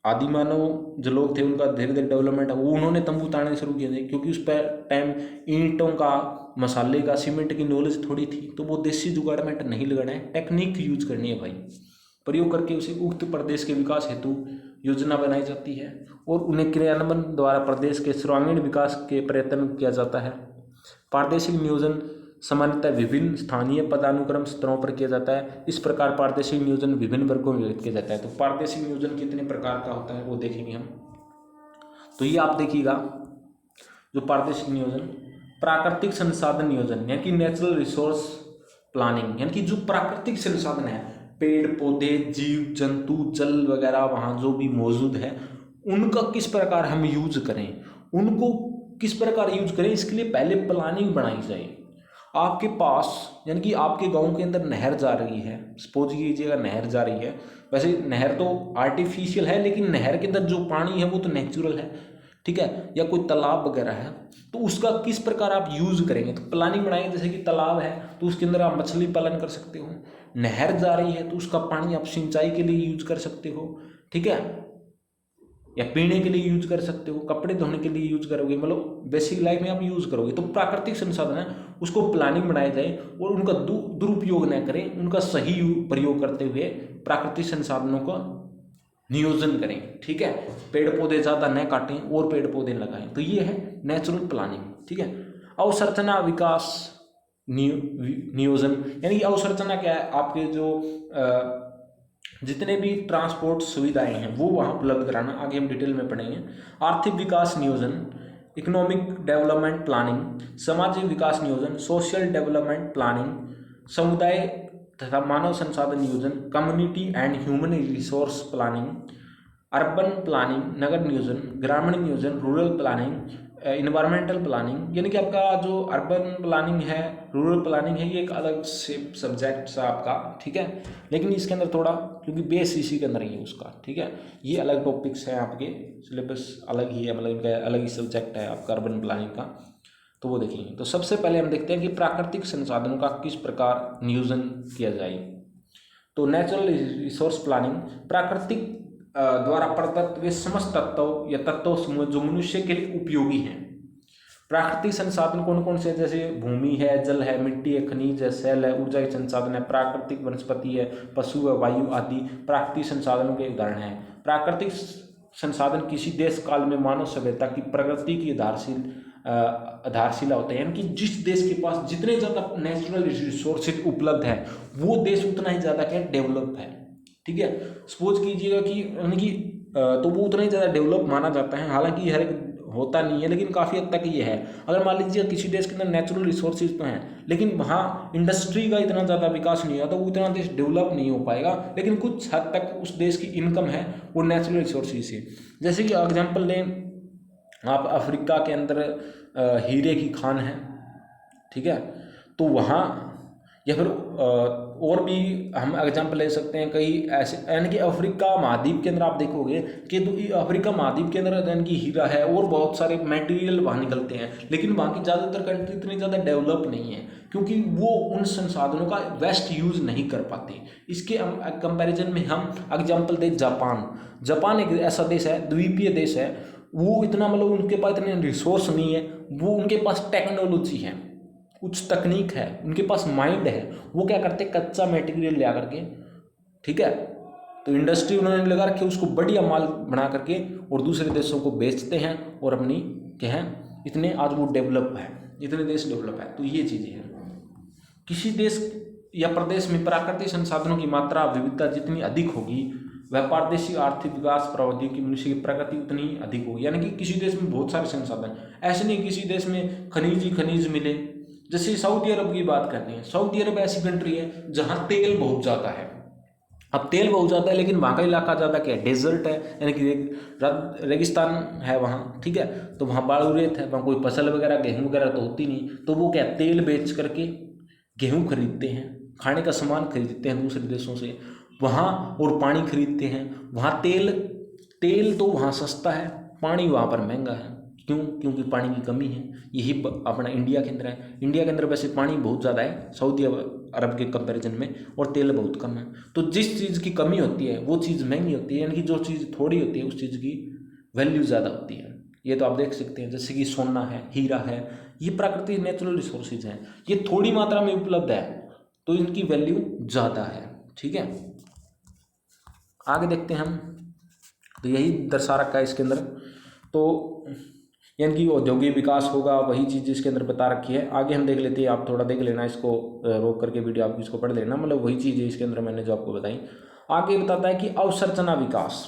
A: आदि मानव जो लोग थे उनका धीरे धीरे डेवलपमेंट है, वो उन्होंने तंबू ताड़ने शुरू किए थे, क्योंकि उस पर टाइम ईंटों का, मसाले का, सीमेंट की नॉलेज थोड़ी थी, तो वो देसी जुगाड़मेंट नहीं लगाना है, टेक्निक यूज करनी है भाई। प्रयोग करके उसे उक्त प्रदेश के विकास हेतु योजना बनाई जाती है और उन्हें क्रियान्वयन द्वारा प्रदेश के सर्वांगीण विकास के प्रयत्न किया जाता है। प्रादेशिक नियोजन सामान्यतः विभिन्न स्थानीय पदानुक्रम स्तरों पर किया जाता है। इस प्रकार प्रादेशिक नियोजन विभिन्न वर्गों में विभाजित किया जाता है। तो प्रादेशिक नियोजन कितने प्रकार का होता है वो देखेंगे हम। तो ये आप देखिएगा, जो प्रादेशिक नियोजन, प्राकृतिक संसाधन नियोजन यानी कि नेचुरल रिसोर्स प्लानिंग, यानी कि जो प्राकृतिक संसाधन है, पेड़ पौधे, जीव जंतु, जल वगैरह वहाँ जो भी मौजूद है, उनका किस प्रकार हम यूज करें, उनको किस प्रकार यूज करें, इसके लिए पहले प्लानिंग बनाई जाए। आपके पास, यानी कि आपके गांव के अंदर नहर जा रही है, सपोज कीजिएगा नहर जा रही है, वैसे नहर तो आर्टिफिशियल है, लेकिन नहर के अंदर जो पानी है वो तो नेचुरल है, ठीक है, या कोई तालाब वगैरह है, तो उसका किस प्रकार आप यूज करेंगे। तो प्लानिंग बनाएंगे, जैसे कि तालाब है तो उसके अंदर आप मछली पालन कर सकते हो, नहर जा रही है तो उसका पानी आप सिंचाई के लिए यूज कर सकते हो, ठीक है, या पीने के लिए यूज कर सकते हो, कपड़े धोने के लिए यूज करोगे, मतलब बेसिक लाइफ में आप यूज करोगे। तो प्राकृतिक संसाधन है, उसको प्लानिंग बनाया जाए और उनका दुरुपयोग न करें, उनका सही प्रयोग करते हुए प्राकृतिक संसाधनों का नियोजन करें, ठीक है, पेड़ पौधे ज़्यादा न काटें और पेड़ पौधे लगाएं। तो ये है नेचुरल प्लानिंग, ठीक है। अवसंरचना विकास नियोजन, यानी कि अवसंरचना क्या है, आपके जो जितने भी ट्रांसपोर्ट सुविधाएं हैं वो वहाँ उपलब्ध कराना, आगे हम डिटेल में पढ़ेंगे। आर्थिक विकास नियोजन, इकोनॉमिक डेवलपमेंट प्लानिंग, सामाजिक विकास नियोजन, सोशल डेवलपमेंट प्लानिंग, समुदाय तथा मानव संसाधन नियोजन, community and human resource planning, urban planning, नगर नियोजन, ग्रामीण नियोजन, रूरल प्लानिंग, इन्वायरमेंटल प्लानिंग। यानी कि आपका जो अर्बन प्लानिंग है, रूरल प्लानिंग है, ये एक अलग से सब्जेक्ट सा आपका, ठीक है, लेकिन इसके अंदर थोड़ा, क्योंकि बेस इसी के अंदर ही है उसका, ठीक है, ये अलग टॉपिक्स हैं आपके, सिलेबस अलग ही है, मतलब इनका अलग ही सब्जेक्ट है आपका अर्बन प्लानिंग का, तो वो देखेंगे। तो सबसे पहले हम देखते हैं कि प्राकृतिक संसाधनों का किस प्रकार नियोजन किया जाए। तो नेचुरल रिसोर्स प्लानिंग, प्राकृतिक द्वारा प्रदत्त वे समस्त तत्व या तत्व समूह जो मनुष्य के लिए उपयोगी हैं। प्राकृतिक संसाधन कौन कौन से हैं, जैसे भूमि है, जल है, मिट्टी है, खनिज है, सेल है, ऊर्जा के संसाधन है, प्राकृतिक वनस्पति है, पशु है, वायु आदि प्राकृतिक संसाधनों के उदाहरण हैं। प्राकृतिक संसाधन किसी देश काल में मानव सभ्यता की प्रगति की आधारशिला होते हैं, यानी कि जिस देश के पास जितने ज़्यादा नेचुरल रिसोर्सेज उपलब्ध है वो देश उतना ही ज़्यादा क्या डेवलप है, ठीक है। सपोज कीजिएगा कि यानी कि तो वो उतना ही ज़्यादा डेवलप माना जाता है, हालांकि हर एक होता नहीं है, लेकिन काफ़ी हद तक ये है। अगर मान लीजिए किसी देश के अंदर नेचुरल रिसोर्सेज तो हैं, लेकिन वहाँ इंडस्ट्री का इतना ज़्यादा विकास नहीं हुआ तो वो इतना देश डेवलप नहीं हो पाएगा, लेकिन कुछ हद तक उस देश की इनकम है वो नेचुरल रिसोर्सेज से। जैसे कि एग्जाम्पल लें आप, अफ्रीका के अंदर हीरे की खान है, ठीक है, तो वहाँ, या फिर और भी हम एग्जाम्पल ले सकते हैं कई ऐसे, यानी कि अफ्रीका महाद्वीप के अंदर आप देखोगे कि तो अफ्रीका महाद्वीप के अंदर यानी कि हीरा है और बहुत सारे मटेरियल वहाँ निकलते हैं, लेकिन वहाँ की ज़्यादातर कंट्री इतनी ज़्यादा डेवलप नहीं है क्योंकि वो उन संसाधनों का बेस्ट यूज़ नहीं कर पाते। इसके कंपैरिजन में हम एग्जाम्पल दें जापान एक ऐसा देश है, द्वीपीय देश है, वो इतना मतलब उनके पास इतने रिसोर्स नहीं है, वो उनके पास टेक्नोलॉजी है, उच्च तकनीक है, उनके पास माइंड है, वो क्या करते हैं कच्चा मटेरियल ले करके, ठीक है, तो इंडस्ट्री उन्होंने लगा रखी, उसको बढ़िया माल बना करके और दूसरे देशों को बेचते हैं और अपनी क्या है इतने आज वो डेवलप है, इतने देश डेवलप है। तो ये चीज़ें हैं। किसी देश या प्रदेश में प्राकृतिक संसाधनों की मात्रा विविधता जितनी अधिक होगी वह प्रादेशिक आर्थिक विकास प्रौद्योगिकी की मनुष्य की प्रगति उतनी अधिक होगी। यानी कि किसी देश में बहुत सारे संसाधन, ऐसे नहीं किसी देश में खनिज ही खनिज मिले। जैसे सऊदी अरब की बात करते हैं, सऊदी अरब ऐसी कंट्री है जहाँ तेल बहुत ज़्यादा है। अब तेल बहुत ज़्यादा है लेकिन वहाँ का इलाका ज़्यादा क्या है, डेजर्ट है, यानी कि रेगिस्तान है वहाँ, ठीक है, तो वहाँ बालू रेत है, वहाँ कोई फसल वगैरह गेहूँ वगैरह तो होती नहीं, तो वो क्या तेल बेच करके गेहूँ खरीदते हैं, खाने का सामान खरीदते हैं दूसरे देशों से वहाँ, और पानी खरीदते हैं वहाँ। तेल तो वहाँ सस्ता है, पानी वहाँ पर महंगा है। क्यों? क्योंकि पानी की कमी है। यही अपना इंडिया के अंदर है। इंडिया के अंदर वैसे पानी बहुत ज़्यादा है सऊदी अरब के कंपैरिजन में, और तेल बहुत कम है। तो जिस चीज़ की कमी होती है वो चीज़ महंगी होती है, यानी कि जो चीज़ थोड़ी होती है उस चीज़ की वैल्यू ज़्यादा होती है। ये तो आप देख सकते हैं, जैसे कि सोना है, हीरा है, ये प्राकृतिक नेचुरल रिसोर्सेज हैं, ये थोड़ी मात्रा में उपलब्ध है तो इनकी वैल्यू ज़्यादा है, ठीक है। आगे देखते हैं हम, तो यही दर्शा रखा है इसके अंदर। तो यानी कि औद्योगिक विकास होगा वही चीज़ इसके अंदर बता रखी है। आगे हम देख लेते हैं, आप थोड़ा देख लेना इसको, रोक करके वीडियो आप इसको पढ़ लेना, मतलब वही चीज़ है इसके अंदर मैंने जो आपको बताई। आगे बताता है कि अवसंरचना विकास।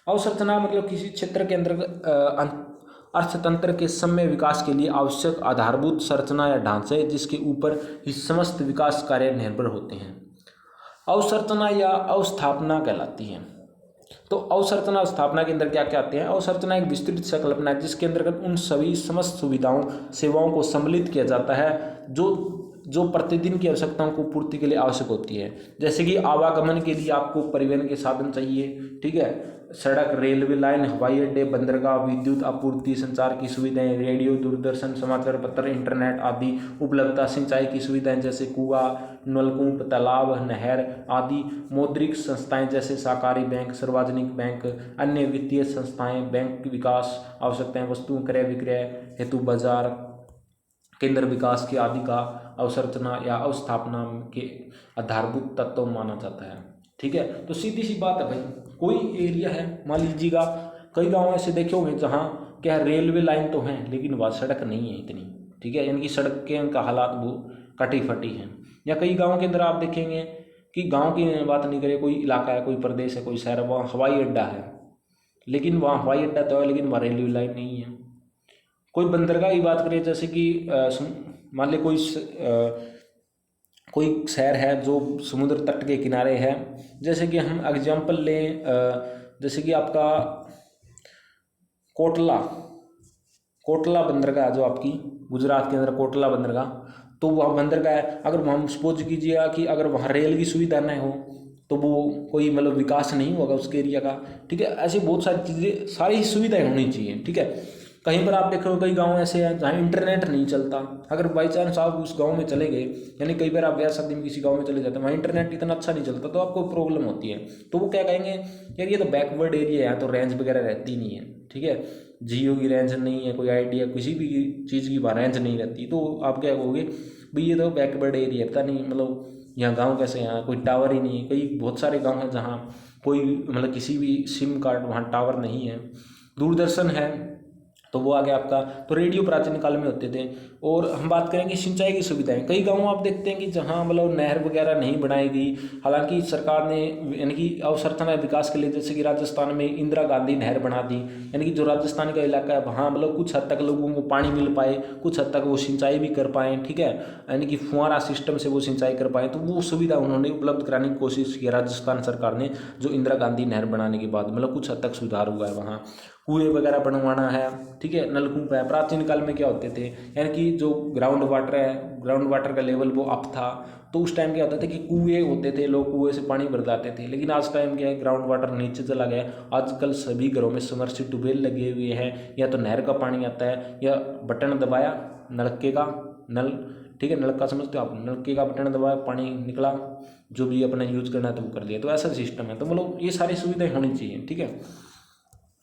A: अवसंरचना मतलब किसी क्षेत्र के अंदर अर्थतंत्र के सम्य विकास के लिए आवश्यक आधारभूत संरचना या ढांचे जिसके ऊपर ही समस्त विकास कार्य निर्भर होते हैं, अवसंरचना या अवस्थापना कहलाती है। तो अवसंरचना स्थापना के अंदर क्या क्या आते हैं? अवसंरचना एक विस्तृत संकल्पना है जिसके अंतर्गत उन सभी समस्त सुविधाओं सेवाओं को सम्मिलित किया जाता है जो प्रतिदिन की आवश्यकताओं को पूर्ति के लिए आवश्यक होती है। जैसे कि आवागमन के लिए आपको परिवहन के साधन चाहिए, ठीक है, सड़क, रेलवे लाइन, हवाई अड्डे, बंदरगाह, विद्युत आपूर्ति, संचार की सुविधाएं, रेडियो, दूरदर्शन, समाचार पत्र, इंटरनेट आदि उपलब्धता, सिंचाई की सुविधाएं जैसे कुआं, नलकूप, तालाब, नहर आदि, मौद्रिक संस्थाएं जैसे सहकारी बैंक, सार्वजनिक बैंक, अन्य वित्तीय संस्थाएं, बैंक विकास आवश्यकताएं, वस्तु क्रय विक्रय हेतु बाजार केंद्र विकास के आदि का अवसंरचना या अवस्थापना के आधारभूत तत्व माना जाता है। ठीक है। तो सीधी सी बात है भाई, कोई एरिया है मान लीजिएगा, कई गाँव ऐसे देखे होंगे जहाँ क्या रेलवे लाइन तो है लेकिन वहाँ सड़क नहीं है इतनी, ठीक है, यानी कि सड़कें का हालात वो कटी फटी हैं। या कई गाँव के अंदर आप देखेंगे कि गांव की बात नहीं करें, कोई इलाका है, कोई प्रदेश है, कोई शहर है, वहाँ हवाई अड्डा है, लेकिन वहाँ हवाई अड्डा तो है लेकिन वहाँ रेलवे लाइन नहीं है। कोई बंदरगाह की बात करें, जैसे कि मान ले कोई शहर है जो समुद्र तट के किनारे है, जैसे कि हम एग्जांपल लें, जैसे कि आपका कोटला बंदरगाह जो आपकी गुजरात के अंदर कोटला बंदरगाह, तो वह बंदरगाह है, अगर हम सपोज कीजिएगा कि अगर वहाँ रेल की सुविधा न हो तो वो कोई मतलब विकास नहीं होगा उसके एरिया का, ठीक है। ऐसी बहुत सारी चीज़ें, सारी सुविधाएं होनी चाहिए, ठीक है। कहीं पर आप देखो कई गांव ऐसे हैं जहाँ इंटरनेट नहीं चलता, अगर बाई चांस आप उस गांव में चले गए, यानी कई बार आप ब्याह शादी में किसी गांव में चले जाते हैं, वहाँ इंटरनेट इतना अच्छा नहीं चलता तो आपको प्रॉब्लम होती है। तो वो क्या कहेंगे, यार ये तो बैकवर्ड एरिया है, यहाँ तो रेंज वगैरह रहती नहीं है, ठीक है, जियो की रेंज नहीं है, कोई आइडिया किसी भी चीज़ की वहाँ रेंज नहीं रहती, तो आप क्या कहोगे भाई ये तो बैकवर्ड एरिया है, पता नहीं मतलब यहाँ गांव कैसे, यहाँ कोई टावर ही नहीं है। कई बहुत सारे गांव हैं जहाँ कोई मतलब किसी भी सिम कार्ड वहाँ टावर नहीं है। दूरदर्शन है तो वो आ गया आपका, तो रेडियो प्राचीन काल में होते थे। और हम बात करेंगे सिंचाई की सुविधाएं, कई गांव आप देखते हैं कि जहां मतलब नहर वगैरह नहीं बनाई गई, हालांकि सरकार ने यानी कि अवसंरचना विकास के लिए, जैसे कि राजस्थान में इंदिरा गांधी नहर बना दी, यानी कि जो राजस्थान का इलाका है वहाँ मतलब कुछ हद तक लोगों को पानी मिल पाए, कुछ हद तक वो सिंचाई भी कर पाएँ, ठीक है, यानी कि फुहारा सिस्टम से वो सिंचाई कर पाएँ, तो वो सुविधा उन्होंने उपलब्ध कराने की कोशिश की राजस्थान सरकार ने। जो इंदिरा गांधी नहर बनाने के बाद मतलब कुछ हद तक सुधार हुआ है वहाँ। कुएँ वगैरह बनवाना है, ठीक है, नलकूप है। प्राचीन काल में क्या होते थे, यानी कि जो ग्राउंड वाटर का लेवल वो अप था, तो उस टाइम क्या होता था कि कुएँ होते थे, लोग कुएँ से पानी भर जाते थे। लेकिन आज टाइम क्या है, ग्राउंड वाटर नीचे चला गया, आजकल सभी घरों में समरसीबल ट्यूबवेल लगे हुए हैं, या तो नहर का पानी आता है या बटन दबाया नलके का, नल, ठीक है, नलका समझते हो आप, नलके का बटन दबाया पानी निकला, जो भी अपना यूज करना है तो वो कर लिया। तो ऐसा सिस्टम है, तो मतलब ये सारी सुविधाएं होनी चाहिए, ठीक है।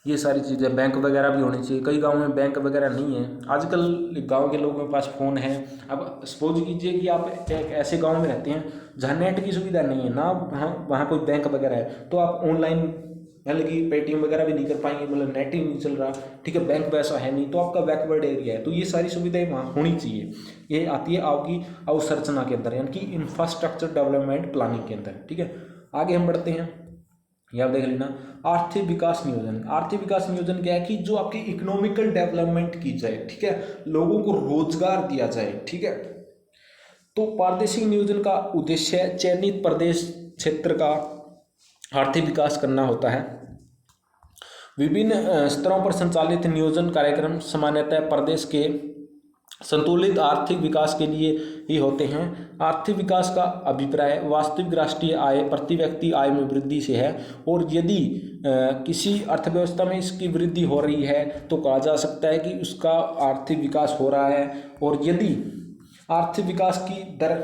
A: ये सारी चीज़ें, बैंक वगैरह भी होनी चाहिए, कई गांव में बैंक वगैरह नहीं है। आजकल गांव के लोगों के पास फ़ोन है। अब सपोज कीजिए कि आप एक ऐसे गांव में रहते हैं जहां नेट की सुविधा नहीं है ना, वहाँ कोई बैंक वगैरह है, तो आप ऑनलाइन यानी कि पेटीएम वगैरह भी नहीं कर पाएंगे, मतलब नेट ही नहीं चल रहा, ठीक है, बैंक वैसा है नहीं, तो आपका बैकवर्ड एरिया है। तो ये सारी सुविधाएं वहाँ होनी चाहिए। ये आती है आपकी अवसंरचना के अंदर, यानी कि इंफ्रास्ट्रक्चर डेवलपमेंट प्लानिंग के अंदर, ठीक है। आगे हम बढ़ते हैं, ये आप देख लेना, आर्थिक विकास नियोजन। आर्थिक विकास नियोजन क्या है कि जो आपकी इकोनॉमिकल डेवलपमेंट की जाए, ठीक है, लोगों को रोजगार दिया जाए, ठीक है। तो प्रादेशिक नियोजन का उद्देश्य चयनित प्रदेश क्षेत्र का आर्थिक विकास करना होता है। विभिन्न स्तरों पर संचालित नियोजन कार्यक्रम सामान्यतः प्रदेश के संतुलित आर्थिक विकास के लिए ही होते हैं। आर्थिक विकास का अभिप्राय वास्तविक राष्ट्रीय आय प्रति व्यक्ति आय में वृद्धि से है, और यदि किसी अर्थव्यवस्था में इसकी वृद्धि हो रही है तो कहा जा सकता है कि उसका आर्थिक विकास हो रहा है। और यदि आर्थिक विकास की दर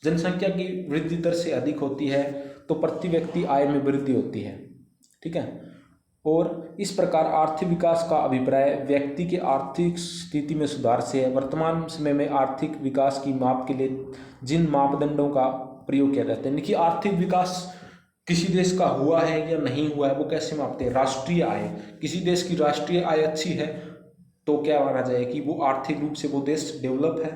A: जनसंख्या की वृद्धि दर से अधिक होती है तो प्रति व्यक्ति आय में वृद्धि होती है, ठीक है। और इस प्रकार आर्थिक विकास का अभिप्राय व्यक्ति के आर्थिक स्थिति में सुधार से है। वर्तमान समय में आर्थिक विकास की माप के लिए जिन मापदंडों का प्रयोग किया जाता है, देखिए आर्थिक विकास किसी देश का हुआ है या नहीं हुआ है वो कैसे मापते हैं, राष्ट्रीय आय। किसी देश की राष्ट्रीय आय अच्छी है तो क्या माना जाए कि वो आर्थिक रूप से वो देश डेवलप है।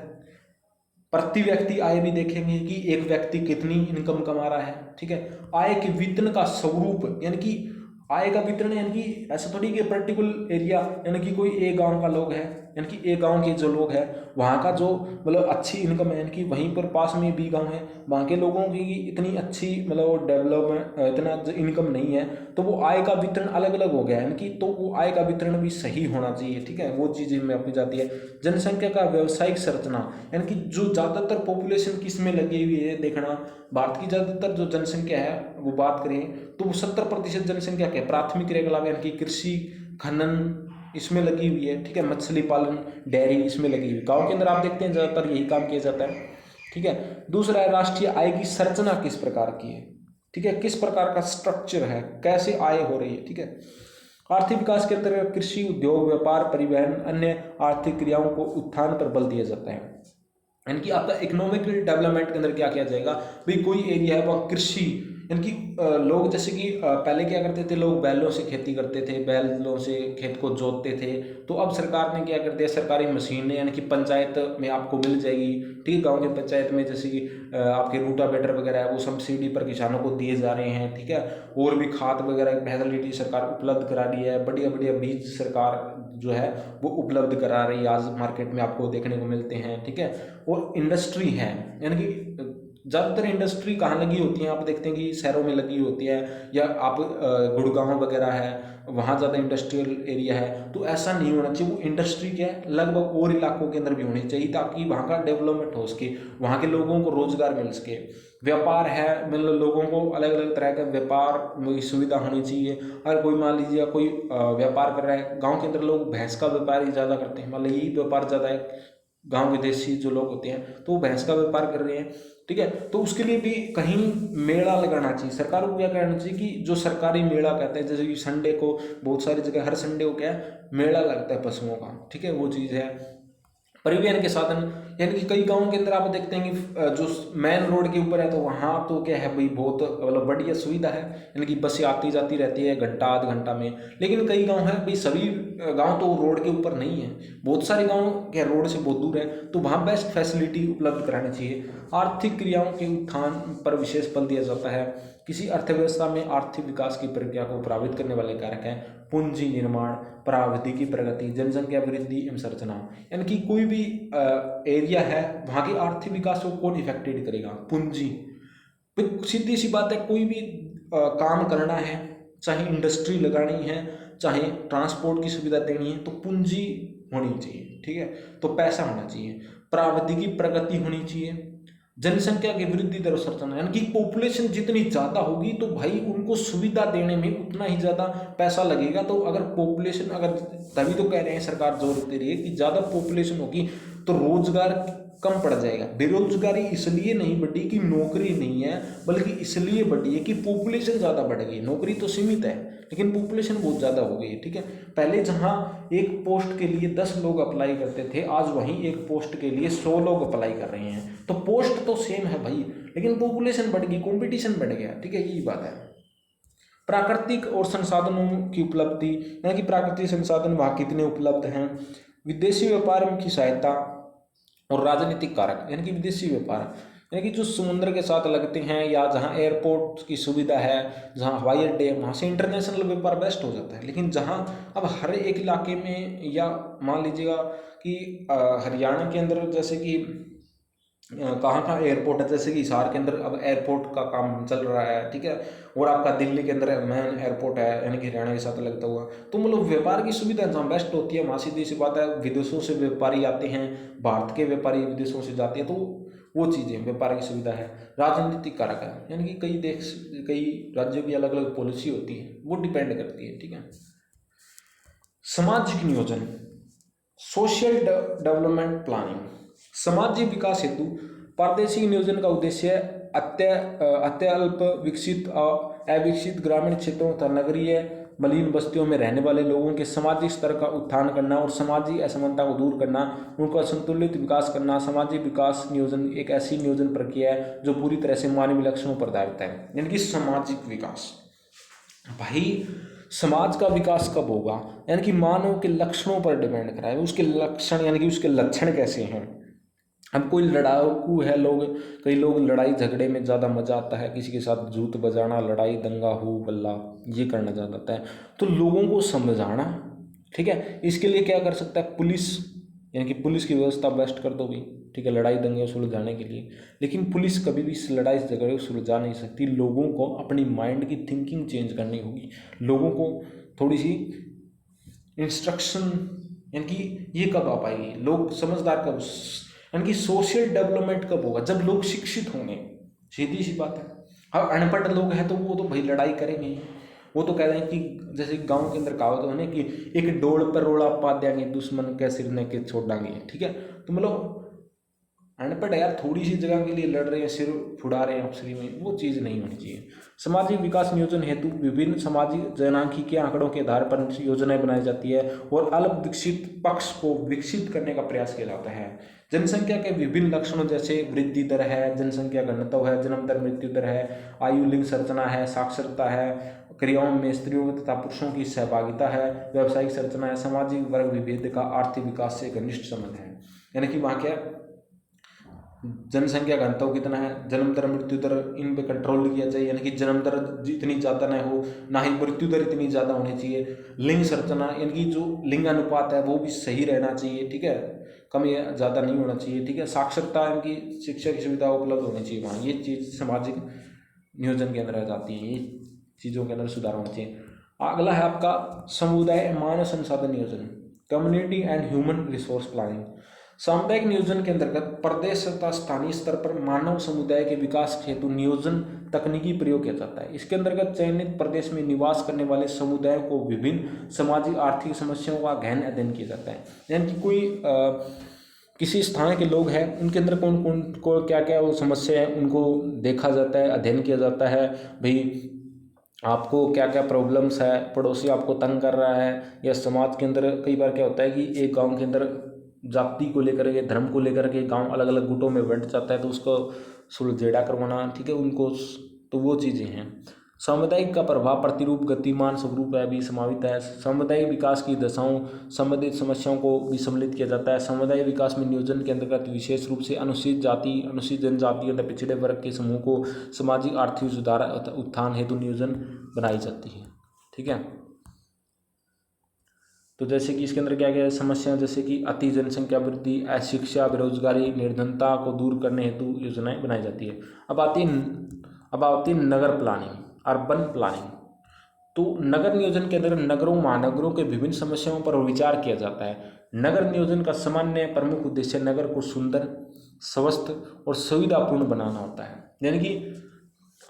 A: प्रति व्यक्ति आय भी देखेंगे कि एक व्यक्ति कितनी इनकम कमा रहा है, ठीक है। आय के वितरण का स्वरूप, यानी कि आय का वितरण, यानी कि ऐसा थोड़ी कि पर्टिकुलर एरिया, यानी कि कोई एक गांव का लोग है, यानी कि एक गांव के जो लोग हैं वहाँ का जो मतलब अच्छी इनकम है, यानी कि वहीं पर पास में भी गांव है, वहाँ के लोगों की इतनी अच्छी मतलब डेवलपमेंट, इतना इनकम नहीं है, तो वो आय का वितरण अलग अलग हो गया है, यानी कि तो वो आय का वितरण भी सही होना चाहिए, ठीक है, वो चीज़ें में अपनी जाती है। जनसंख्या का व्यावसायिक संरचना, यानी कि जो ज़्यादातर पॉपुलेशन किस में लगी हुई है, देखना भारत की ज़्यादातर जो जनसंख्या है वो बात करें तो 70% जनसंख्या क्या है, प्राथमिक क्रियाकलाप यानी कि कृषि, खनन इसमें लगी हुई है, ठीक है, मछली पालन, डेयरी इसमें लगी हुई। गांव के अंदर आप देखते हैं ज़्यादातर यही काम किया जाता है, ठीक है। दूसरा है राष्ट्रीय आय की संरचना किस प्रकार की है, ठीक है, किस प्रकार का स्ट्रक्चर है, कैसे आय हो रही है, ठीक है। आर्थिक विकास के अंतर्गत कृषि, उद्योग, व्यापार, परिवहन, अन्य आर्थिक क्रियाओं को उत्थान पर बल दिया जाता है। यानी कि आपका इकोनॉमिक डेवलपमेंट के अंदर क्या किया जाएगा भाई, कोई एरिया है वह कृषि यानी कि लोग जैसे कि पहले क्या करते थे, लोग बैलों से खेती करते थे, बैलों से खेत को जोतते थे। तो अब सरकार ने क्या कर दिया, सरकारी मशीनें यानी कि पंचायत में आपको मिल जाएगी, ठीक है। गाँव की पंचायत में जैसे कि आपके रूटावेटर वगैरह है वो सब्सिडी पर किसानों को दिए जा रहे हैं, ठीक है। और भी खाद वगैरह फैसिलिटी सरकार उपलब्ध करा रही है, बढ़िया बढ़िया बीज सरकार जो है वो उपलब्ध करा रही है, आज मार्केट में आपको देखने को मिलते हैं, ठीक है। और इंडस्ट्री है, यानी कि ज़्यादातर इंडस्ट्री कहाँ लगी होती है, आप देखते हैं कि शहरों में लगी होती है, या आप गुड़गांव वगैरह है वहाँ ज़्यादा इंडस्ट्रियल एरिया है। तो ऐसा नहीं होना चाहिए, वो इंडस्ट्री क्या है लगभग और इलाकों के अंदर भी होनी चाहिए, ताकि वहाँ का डेवलपमेंट हो सके, वहाँ के लोगों को रोजगार मिल सके। व्यापार है, मतलब लोगों को अलग अलग तरह का व्यापार की सुविधा होनी चाहिए। अगर कोई मान लीजिए कोई व्यापार कर रहा है, गाँव के अंदर लोग भैंस का व्यापार ही ज़्यादा करते हैं, मतलब यही व्यापार ज़्यादा है, गाँव विदेशी जो लोग होते हैं तो वो भैंस का व्यापार कर रहे हैं, ठीक है। तो उसके लिए भी कहीं मेला लगाना चाहिए, सरकार को क्या करना चाहिए कि जो सरकारी मेला कहते हैं, जैसे कि संडे को बहुत सारी जगह हर संडे को क्या है मेला लगता है पशुओं का, ठीक है, वो चीज़ है। परिवहन के साधन, यानी कि कई गांवों के अंदर आप देखते हैं कि जो मेन रोड के ऊपर है तो वहाँ तो क्या है भाई बहुत मतलब बढ़िया सुविधा है, यानी कि बसें आती जाती रहती है घंटा आध घंटा में। लेकिन कई गांव है भाई, सभी गांव तो रोड के ऊपर नहीं है, बहुत सारे गांव क्या रोड से बहुत दूर है, तो वहाँ बेस्ट फैसिलिटी उपलब्ध करानी चाहिए। आर्थिक क्रियाओं के उत्थान पर विशेष बल दिया जाता है। किसी अर्थव्यवस्था में आर्थिक विकास की प्रक्रिया को प्रभावित करने वाले कारक हैं पूंजी निर्माण, प्रावैधिकी प्रगति, जनसंख्या वृद्धि एवं संरचना। यानी कि कोई भी एरिया है वहाँ की आर्थिक विकास को कौन इफेक्टेड करेगा, पूंजी। सीधी सी बात है, कोई भी काम करना है, चाहे इंडस्ट्री लगानी है, चाहे ट्रांसपोर्ट की सुविधा देनी है, तो पूंजी होनी चाहिए, ठीक है, तो पैसा होना चाहिए। प्रावैधिकी प्रगति होनी चाहिए, जनसंख्या की वृद्धि दर संरचना, यानी कि पॉपुलेशन जितनी ज़्यादा होगी तो भाई उनको सुविधा देने में उतना ही ज़्यादा पैसा लगेगा। तो अगर पॉपुलेशन अगर, तभी तो कह रहे हैं सरकार जोर दे रही है कि ज़्यादा पॉपुलेशन होगी तो रोजगार कम पड़ जाएगा। बेरोजगारी इसलिए नहीं बढ़ी कि नौकरी नहीं है, बल्कि इसलिए बढ़ी है कि पॉपुलेशन ज़्यादा बढ़ गई। नौकरी तो सीमित है लेकिन पॉपुलेशन बहुत ज़्यादा हो गई है, ठीक है। पहले जहाँ एक पोस्ट के लिए 10 लोग अप्लाई करते थे, आज वहीं एक पोस्ट के लिए 100 लोग अप्लाई कर रहे हैं। तो पोस्ट तो सेम है भाई, लेकिन पॉपुलेशन बढ़ गई, कंपटीशन बढ़ गया, ठीक है, यही बात है। प्राकृतिक और संसाधनों की उपलब्धि, यानी कि प्राकृतिक संसाधन वहाँ कितने उपलब्ध हैं। विदेशी व्यापार की सहायता और राजनीतिक कारक, यानी कि विदेशी व्यापार, यानी कि जो समुद्र के साथ लगते हैं या जहाँ एयरपोर्ट की सुविधा है, जहाँ हवाई अड्डे है, वहाँ से इंटरनेशनल व्यापार बेस्ट हो जाता है। लेकिन जहाँ अब हर एक इलाके में, या मान लीजिएगा कि हरियाणा के अंदर जैसे कि कहाँ कहाँ एयरपोर्ट है, जैसे कि हिसार के अंदर अब एयरपोर्ट का काम चल रहा है, ठीक है। और आपका दिल्ली के अंदर मेन एयरपोर्ट है, यानी कि हरियाणा के साथ लगता हुआ। तो मतलब व्यापार की सुविधा जहाँ बेस्ट होती है वहाँ सीधी सी बात है विदेशों से व्यापारी आते हैं, भारत के व्यापारी विदेशों से जाते हैं, तो वो चीज़ें व्यापार की सुविधा है। राजनीतिक कारक है, यानी कि कई देश, कई राज्यों की अलग अलग पॉलिसी होती है, वो डिपेंड करती है, ठीक है। सामाजिक नियोजन, सोशल डेवलपमेंट प्लानिंग, सामाजिक विकास हेतु प्रादेशिक नियोजन का उद्देश्य अत्यल्प विकसित अविकसित ग्रामीण क्षेत्रों तथा नगरीय मलिन बस्तियों में रहने वाले लोगों के सामाजिक स्तर का उत्थान करना और सामाजिक असमानता को दूर करना, उनका संतुलित विकास करना। सामाजिक विकास नियोजन एक ऐसी नियोजन प्रक्रिया है जो पूरी तरह से मानवीय लक्षणों पर आधारित है। यानी कि सामाजिक विकास, भाई समाज का विकास कब होगा, यानी कि मानव के लक्षणों पर डिपेंड करा है। उसके लक्षण यानी कि उसके लक्षण कैसे हैं। अब कोई लड़ाकू है, कई लोग लड़ाई झगड़े में ज़्यादा मजा आता है, किसी के साथ जूत बजाना, लड़ाई दंगा हो बल्ला, ये करना ज़्यादा आता है। तो लोगों को समझाना, ठीक है, इसके लिए क्या कर सकता है पुलिस, यानी कि पुलिस की व्यवस्था बेस्ट कर दो भी, ठीक है, लड़ाई दंगे सुलझाने के लिए। लेकिन पुलिस कभी भी इस लड़ाई झगड़े को सुलझा नहीं सकती। लोगों को अपनी माइंड की थिंकिंग चेंज करनी होगी, लोगों को थोड़ी सी इंस्ट्रक्शन, यानी कि ये कब आ पाएगी, लोग समझदार कब, यानी कि सोशल डेवलपमेंट कब होगा, जब लोग शिक्षित होंगे। सीधी सी बात है। अब अनपढ़ लोग हैं तो वो तो भाई लड़ाई करेंगे, वो तो कह रहे हैं कि जैसे गांव के अंदर कहावत होने कि एक डोल पर रोड़ा पा देंगे दुश्मन के सिर ने के छोड़ देंगे, ठीक है। तो मतलब अनपढ़ यार थोड़ी सी जगह के लिए लड़ रहे हैं, सिर फुड़ा रहे हैं अफसरी में, वो चीज़ नहीं होनी चाहिए। सामाजिक विकास नियोजन हेतु विभिन्न सामाजिक जनसांख्यिकीय आंकड़ों के आधार पर योजनाएं बनाई जाती है और अल्प विकसित पक्ष को विकसित करने का प्रयास किया जाता है। जनसंख्या के विभिन्न लक्षणों जैसे वृद्धि दर है, जनसंख्या घनत्व है, जन्म दर मृत्यु दर है, आयु लिंग संरचना है, साक्षरता है, क्रियाओं में स्त्रियों तथा पुरुषों की सहभागिता है, व्यावसायिक संरचना है, सामाजिक वर्ग विभेद का आर्थिक विकास से घनिष्ठ संबंध है। यानी कि वहाँ क्या जनसंख्या घनत्व कितना है, जन्म दर मृत्यु दर, इन पे कंट्रोल किया जाए, यानी कि जन्म दर इतनी ज़्यादा ना हो, ना ही मृत्यु दर इतनी ज़्यादा होनी चाहिए। लिंग संरचना यानी कि जो लिंग अनुपात है वो भी सही रहना चाहिए, ठीक है, कम या ज़्यादा नहीं होना चाहिए, ठीक है। साक्षरता यानी कि शिक्षा की सुविधा उपलब्ध होनी चाहिए वहाँ, ये चीज़ सामाजिक नियोजन के अंदर आ जाती है, ये चीज़ों के अंदर सुधार होना चाहिए। अगला है आपका समुदाय मानव संसाधन नियोजन, community and human resource planning. सामुदायिक नियोजन के अंतर्गत प्रदेश तथा स्थानीय स्तर पर मानव समुदाय के विकास हेतु नियोजन तकनीकी प्रयोग किया जाता है। इसके अंतर्गत चयनित प्रदेश में निवास करने वाले समुदायों को विभिन्न सामाजिक आर्थिक समस्याओं का गहन अध्ययन किया जाता है। यानी कि कोई किसी स्थान के लोग हैं, उनके अंदर कौन कौन को क्या क्या वो समस्या है, उनको देखा जाता है, अध्ययन किया जाता है। भाई आपको क्या क्या प्रॉब्लम्स है, पड़ोसी आपको तंग कर रहा है, या समाज के अंदर कई बार क्या होता है कि एक गांव के अंदर जाति को लेकर के, धर्म को लेकर के गांव अलग अलग गुटों में बंट जाता है, तो उसको सुलझेड़ा करवाना, ठीक है, उनको, तो वो चीज़ें हैं। सामुदायिक का प्रभाव प्रतिरूप गतिमान स्वरूप है भी समावित है। सामुदायिक विकास की दशाओं संबंधित समस्याओं को भी सम्मिलित किया जाता है। सामुदायिक विकास में नियोजन के अंतर्गत विशेष रूप से अनुसूचित जाति, अनुसूचित जनजाति और पिछड़े वर्ग के समूह को सामाजिक आर्थिक सुधार उत्थान हेतु नियोजन बनाई जाती है, ठीक है। तो जैसे कि इसके अंदर क्या क्या समस्या, जैसे कि अति जनसंख्या वृद्धि, अशिक्षा, बेरोजगारी, निर्धनता को दूर करने हेतु योजनाएं बनाई जाती है। अब आती है नगर प्लानिंग, अर्बन प्लानिंग। तो नगर नियोजन के अंदर नगरों महानगरों के विभिन्न समस्याओं पर विचार किया जाता है। नगर नियोजन का सामान्य प्रमुख उद्देश्य नगर को सुंदर, स्वस्थ और सुविधापूर्ण बनाना होता है। यानी कि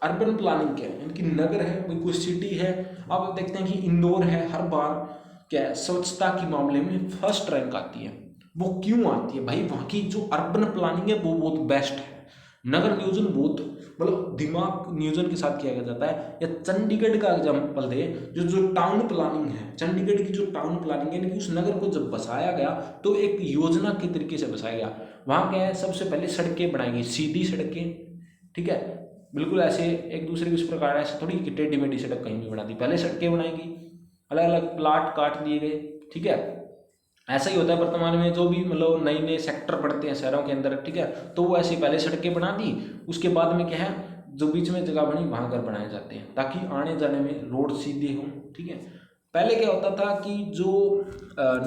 A: अर्बन प्लानिंग क्या है, यानी कि नगर है, कोई सिटी है। अब देखते हैं कि इंदौर है, हर बार क्या है स्वच्छता के मामले में फर्स्ट रैंक आती है। वो क्यों आती है भाई, वहाँ की जो अर्बन प्लानिंग है वो बहुत बेस्ट है। नगर नियोजन बहुत मतलब दिमाग नियोजन के साथ किया जाता है। या चंडीगढ़ का एग्जाम्पल दे, जो टाउन प्लानिंग है, चंडीगढ़ की जो टाउन प्लानिंग है, यानी कि उस नगर को जब बसाया गया तो एक योजना के तरीके से बसाया गया। वहाँ क्या है, सबसे पहले सड़कें बनाई गई, सीधी सड़कें, ठीक है, बिल्कुल ऐसे एक दूसरे के उस प्रकार, ऐसे थोड़ी कि टेढ़ी मेढ़ी सड़क कहीं भी बना दी, पहले सड़कें बनाई गई, अलग अलग प्लाट काट दिए गए, ठीक है। ऐसा ही होता है वर्तमान में, जो भी मतलब नए नए सेक्टर पड़ते हैं शहरों के अंदर, ठीक है, तो वो ऐसे पहले सड़कें बना दी, उसके बाद में क्या है, जो बीच में जगह बनी वहाँ घर बनाए जाते हैं ताकि आने जाने में रोड सीधे हों, ठीक है। पहले क्या होता था कि जो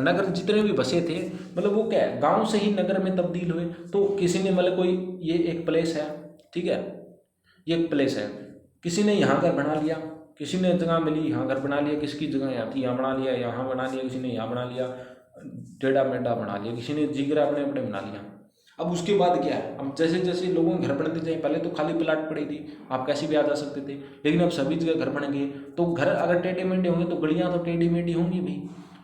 A: नगर जितने भी बसे थे, मतलब वो क्या है, गाँव से ही नगर में तब्दील हुए। तो किसी ने मतलब कोई ये एक प्लेस है, ठीक है, ये एक प्लेस है, किसी ने यहाँ घर बना लिया, किसी ने जगह मिली यहाँ घर बना लिया, किसकी जगह यहाँ थी यहाँ बना लिया, यहाँ बना लिया, किसी ने यहाँ बना लिया, टेढ़ा मेढ़ा बना लिया, किसी ने जिगरा अपने अपने बना लिया। अब उसके बाद क्या है, अब जैसे जैसे लोगों के घर बनते जाए, पहले तो खाली प्लाट पड़ी थी, आप कैसे भी आ जा सकते थे, लेकिन अब सभी जगह घर बन गए। तो घर अगर टेढ़े मेढ़े होंगे तो गलियाँ तो टेढ़ी मेढ़ी होंगी भाई,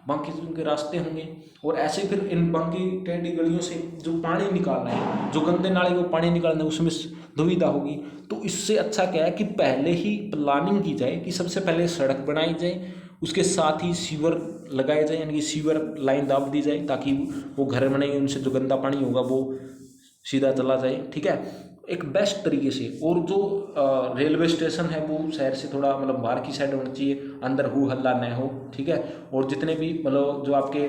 A: बाकी उनके रास्ते होंगे, और ऐसे फिर इन बाकी टेढ़ी गलियों से जो पानी निकालना है, जो गंदे नाले को पानी निकालना है, उसमें दुविधा होगी। तो इससे अच्छा क्या है कि पहले ही प्लानिंग की जाए कि सबसे पहले सड़क बनाई जाए, उसके साथ ही सीवर लगाए जाए, यानी कि सीवर लाइन दाब दी जाए ताकि वो घर बनेंगे, उनसे जो गंदा पानी होगा वो सीधा चला जाए, ठीक है, एक बेस्ट तरीके से। और जो रेलवे स्टेशन है वो शहर से थोड़ा मतलब बाहर की साइड होना चाहिए, अंदर हो हल्ला न हो, ठीक है। और जितने भी मतलब जो आपके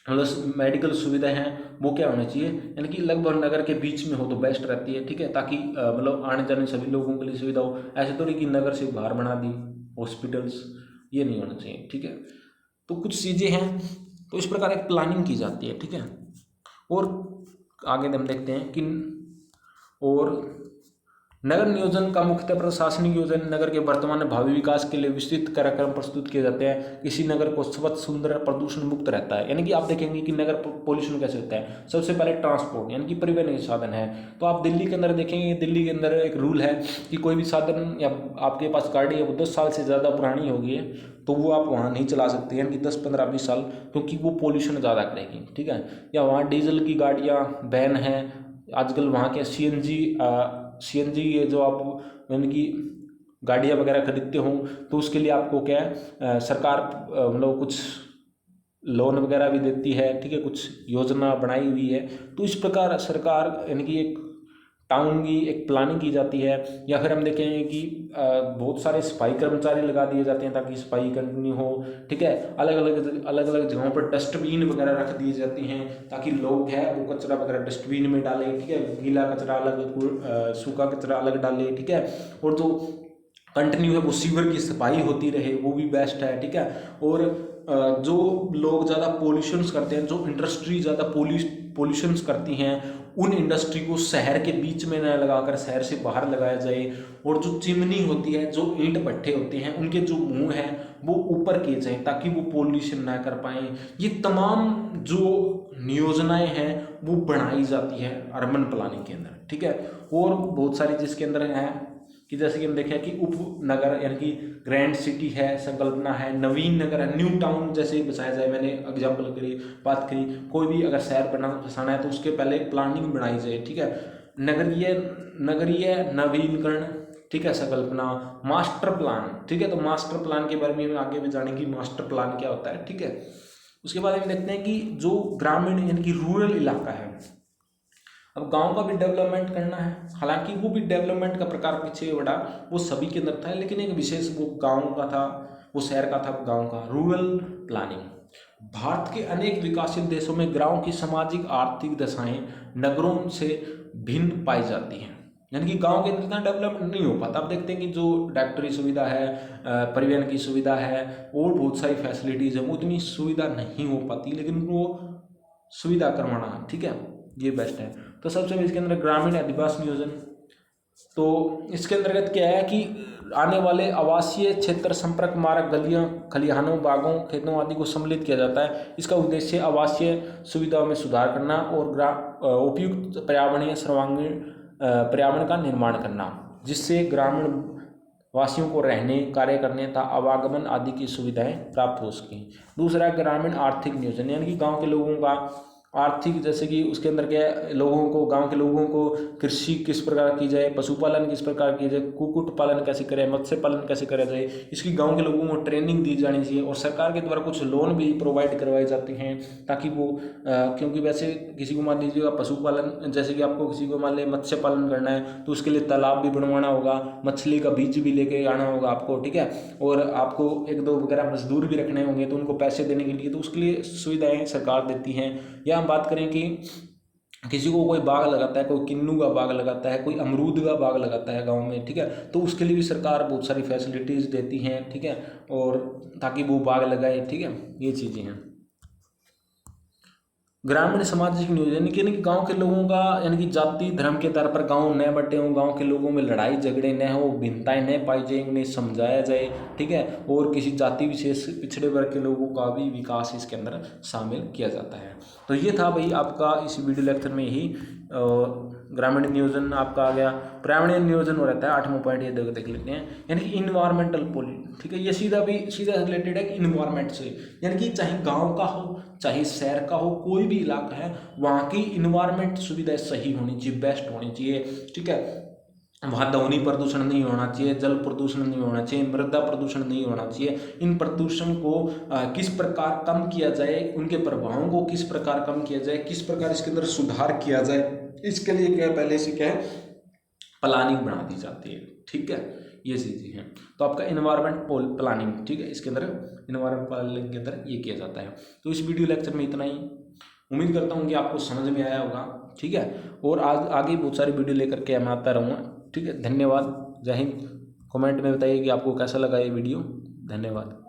A: मतलब मेडिकल सुविधाएं हैं वो क्या होनी चाहिए, यानी कि लगभग नगर के बीच में हो तो बेस्ट रहती है, ठीक है, ताकि मतलब आने जाने सभी लोगों के लिए सुविधा हो। ऐसे थोड़ी कि नगर से बाहर बना दी हॉस्पिटल्स, ये नहीं होना चाहिए, ठीक है। तो कुछ चीज़ें हैं, तो इस प्रकार एक प्लानिंग की जाती है, ठीक है। और आगे हम देखते हैं कि और नगर नियोजन का मुख्यतः प्रशासनिक योजना नगर के वर्तमान और भावी विकास के लिए विस्तृत कार्यक्रम प्रस्तुत किए जाते हैं। किसी नगर को स्वच्छ, सुंदर, प्रदूषण मुक्त रहता है, यानी कि आप देखेंगे कि नगर पोल्यूशन कैसे होता है। सबसे पहले ट्रांसपोर्ट, यानी कि परिवहन के साधन है। तो आप दिल्ली के अंदर देखेंगे, दिल्ली के अंदर एक रूल है कि कोई भी साधन या आपके पास गाड़ी है वो 10 साल से ज़्यादा पुरानी होगी है तो वो आप वहाँ नहीं चला सकते, यानी कि 10, 15, 20 साल, क्योंकि वो पोल्यूशन ज़्यादा करेगी, ठीक है। या वहाँ डीजल की गाड़ियाँ बैन हैं, आजकल वहाँ के CNG ये जो आप यानी कि गाड़ियाँ वगैरह खरीदते हो तो उसके लिए आपको क्या है सरकार मतलब कुछ लोन वगैरह भी देती है, ठीक है, कुछ योजना बनाई हुई है। तो इस प्रकार सरकार यानी कि एक टाउन की एक प्लानिंग की जाती है। या फिर हम देखेंगे कि बहुत सारे सफाई कर्मचारी लगा दिए जाते हैं ताकि सफाई कंटिन्यू हो, ठीक है। अलग अलग जगहों पर डस्टबिन वगैरह रख दिए जाते हैं ताकि लोग है वो कचरा वगैरह डस्टबिन में डालें, ठीक है, गीला कचरा अलग, सूखा कचरा अलग डालें, ठीक है। और जो कंटिन्यू है वो सीवर की सफाई होती रहे, वो भी बेस्ट है, ठीक है। और जो लोग ज़्यादा पोल्यूशंस करते हैं, जो इंडस्ट्री ज़्यादा पोल्यूशंस करती हैं, उन इंडस्ट्री को शहर के बीच में न लगाकर शहर से बाहर लगाया जाए। और जो चिमनी होती है, जो ईंट भट्ठे होते हैं, उनके जो मुंह हैं वो ऊपर किए जाएं ताकि वो पोल्यूशन ना कर पाएँ। ये तमाम जो योजनाएं हैं वो बनाई जाती है अर्बन प्लानिंग के अंदर, ठीक है। और बहुत सारी जिसके अंदर है कि जैसे कि हम देखें कि उपनगर यानी कि ग्रैंड सिटी है, संकल्पना है, नवीन नगर है, न्यू टाउन जैसे बसाया जाए। मैंने एग्जाम्पल करी, बात करी, कोई भी अगर शहर बसाना है तो उसके पहले प्लानिंग बनाई जाए, ठीक है। नगरीय नवीनीकरण, ठीक है, संकल्पना, मास्टर प्लान, ठीक है। तो मास्टर प्लान के बारे में हम आगे भी जानेंगे मास्टर प्लान क्या होता है, ठीक है। उसके बाद हम देखते हैं कि जो ग्रामीण यानी कि रूरल इलाका है, अब गांव का भी डेवलपमेंट करना है। हालांकि वो भी डेवलपमेंट का प्रकार पीछे बड़ा वो सभी के अंदर था, लेकिन एक विशेष वो गांव का था, वो शहर का था, गांव का। रूरल प्लानिंग भारत के अनेक विकसित देशों में गांव की सामाजिक आर्थिक दशाएं नगरों से भिन्न पाई जाती हैं। यानी कि गांव के अंदर इतना डेवलपमेंट नहीं हो पाता। आप देखते हैं कि जो डॉक्टरी सुविधा है, परिवहन की सुविधा है और बहुत सारी फैसिलिटीज़ है, वो उतनी सुविधा नहीं हो पाती, लेकिन वो सुविधा करवाना, ठीक है, ये बेस्ट है। तो सबसे इसके अंदर ग्रामीण आदिवासी नियोजन, तो इसके अंतर्गत क्या है कि आने वाले आवासीय क्षेत्र, संपर्क मार्ग, गलियों, खलिहानों, बागों, खेतों आदि को सम्मिलित किया जाता है। इसका उद्देश्य आवासीय सुविधाओं में सुधार करना और उपयुक्त पर्यावरण का निर्माण करना, जिससे ग्रामीण वासियों को रहने, कार्य करने तथा आवागमन आदि की सुविधाएं प्राप्त हो सकें। दूसरा ग्रामीण आर्थिक नियोजन, यानी कि गांव के लोगों का आर्थिक, जैसे कि उसके अंदर क्या है, लोगों को, गांव के लोगों को कृषि किस प्रकार की जाए, पशुपालन किस प्रकार की जाए, कुक्कुट पालन कैसे करें, मत्स्य पालन कैसे करा जाए, इसकी गांव के लोगों को ट्रेनिंग दी जानी चाहिए। और सरकार के द्वारा कुछ लोन भी प्रोवाइड करवाए जाते हैं ताकि वो क्योंकि वैसे किसी को मान लीजिएगा पशुपालन, जैसे कि आपको किसी को मान लिया मत्स्य पालन करना है तो उसके लिए तालाब भी बनवाना होगा, मछली का बीज भी लेके आना होगा आपको, ठीक है। और आपको एक दो वगैरह मजदूर भी रखने होंगे तो उनको पैसे देने के लिए, तो उसके लिए सुविधाएं सरकार देती हैं। या हम बात करें कि किसी को कोई बाग लगाता है, कोई किन्नू का बाग लगाता है, कोई अमरूद का बाग लगाता है गांव में, ठीक है, तो उसके लिए भी सरकार बहुत सारी फैसिलिटीज़ देती हैं, ठीक है, और ताकि वो बाग लगाए, ठीक है, ये चीज़ें हैं। ग्रामीण सामाजिक नियोजन यानी कि गांव के लोगों का, यानी कि जाति धर्म के आधार पर गांव न बटे हों, गांव के लोगों में लड़ाई झगड़े न हो, भिन्नताएं न पाई जाए, उन्हें समझाया जाए, ठीक है। और किसी जाति विशेष पिछड़े वर्ग के लोगों का भी विकास इसके अंदर शामिल किया जाता है। तो ये था भाई आपका इस वीडियो लेक्चर में यही ग्रामीण नियोजन आपका आ गया। पर्यावरणीय नियोजन हो रहता है 8वां पॉइंट, ये देख लेते हैं, यानी कि इन्वायरमेंटल पॉलिसी, ठीक है। ये सीधा रिलेटेड है कि इन्वायरमेंट से, यानी कि चाहे गांव का हो चाहे शहर का हो, कोई भी इलाका है, वहाँ की इन्वायरमेंट सुविधाएं सही होनी चाहिए, बेस्ट होनी चाहिए, ठीक है। वहाँ ध्वनि प्रदूषण नहीं होना चाहिए, जल प्रदूषण नहीं होना चाहिए, मृदा प्रदूषण नहीं होना चाहिए। इन प्रदूषण को किस प्रकार कम किया जाए, उनके प्रभावों को किस प्रकार कम किया जाए, किस प्रकार इसके अंदर सुधार किया जाए, इसके लिए क्या पहले से क्या है प्लानिंग बना दी जाती है, ठीक है, ये चीज़ें हैं। तो आपका इन्वायरमेंट प्लानिंग, ठीक है, इसके अंदर इन्वायरमेंट प्लानिंग के अंदर ये किया जाता है। तो इस वीडियो लेक्चर में इतना ही, उम्मीद करता हूँ कि आपको समझ में आया होगा, ठीक है। और आगे बहुत सारी वीडियो लेकर के मैं आता रहूँगा, ठीक है। धन्यवाद, जय हिंद। कमेंट में बताइए कि आपको कैसा लगा ये वीडियो। धन्यवाद।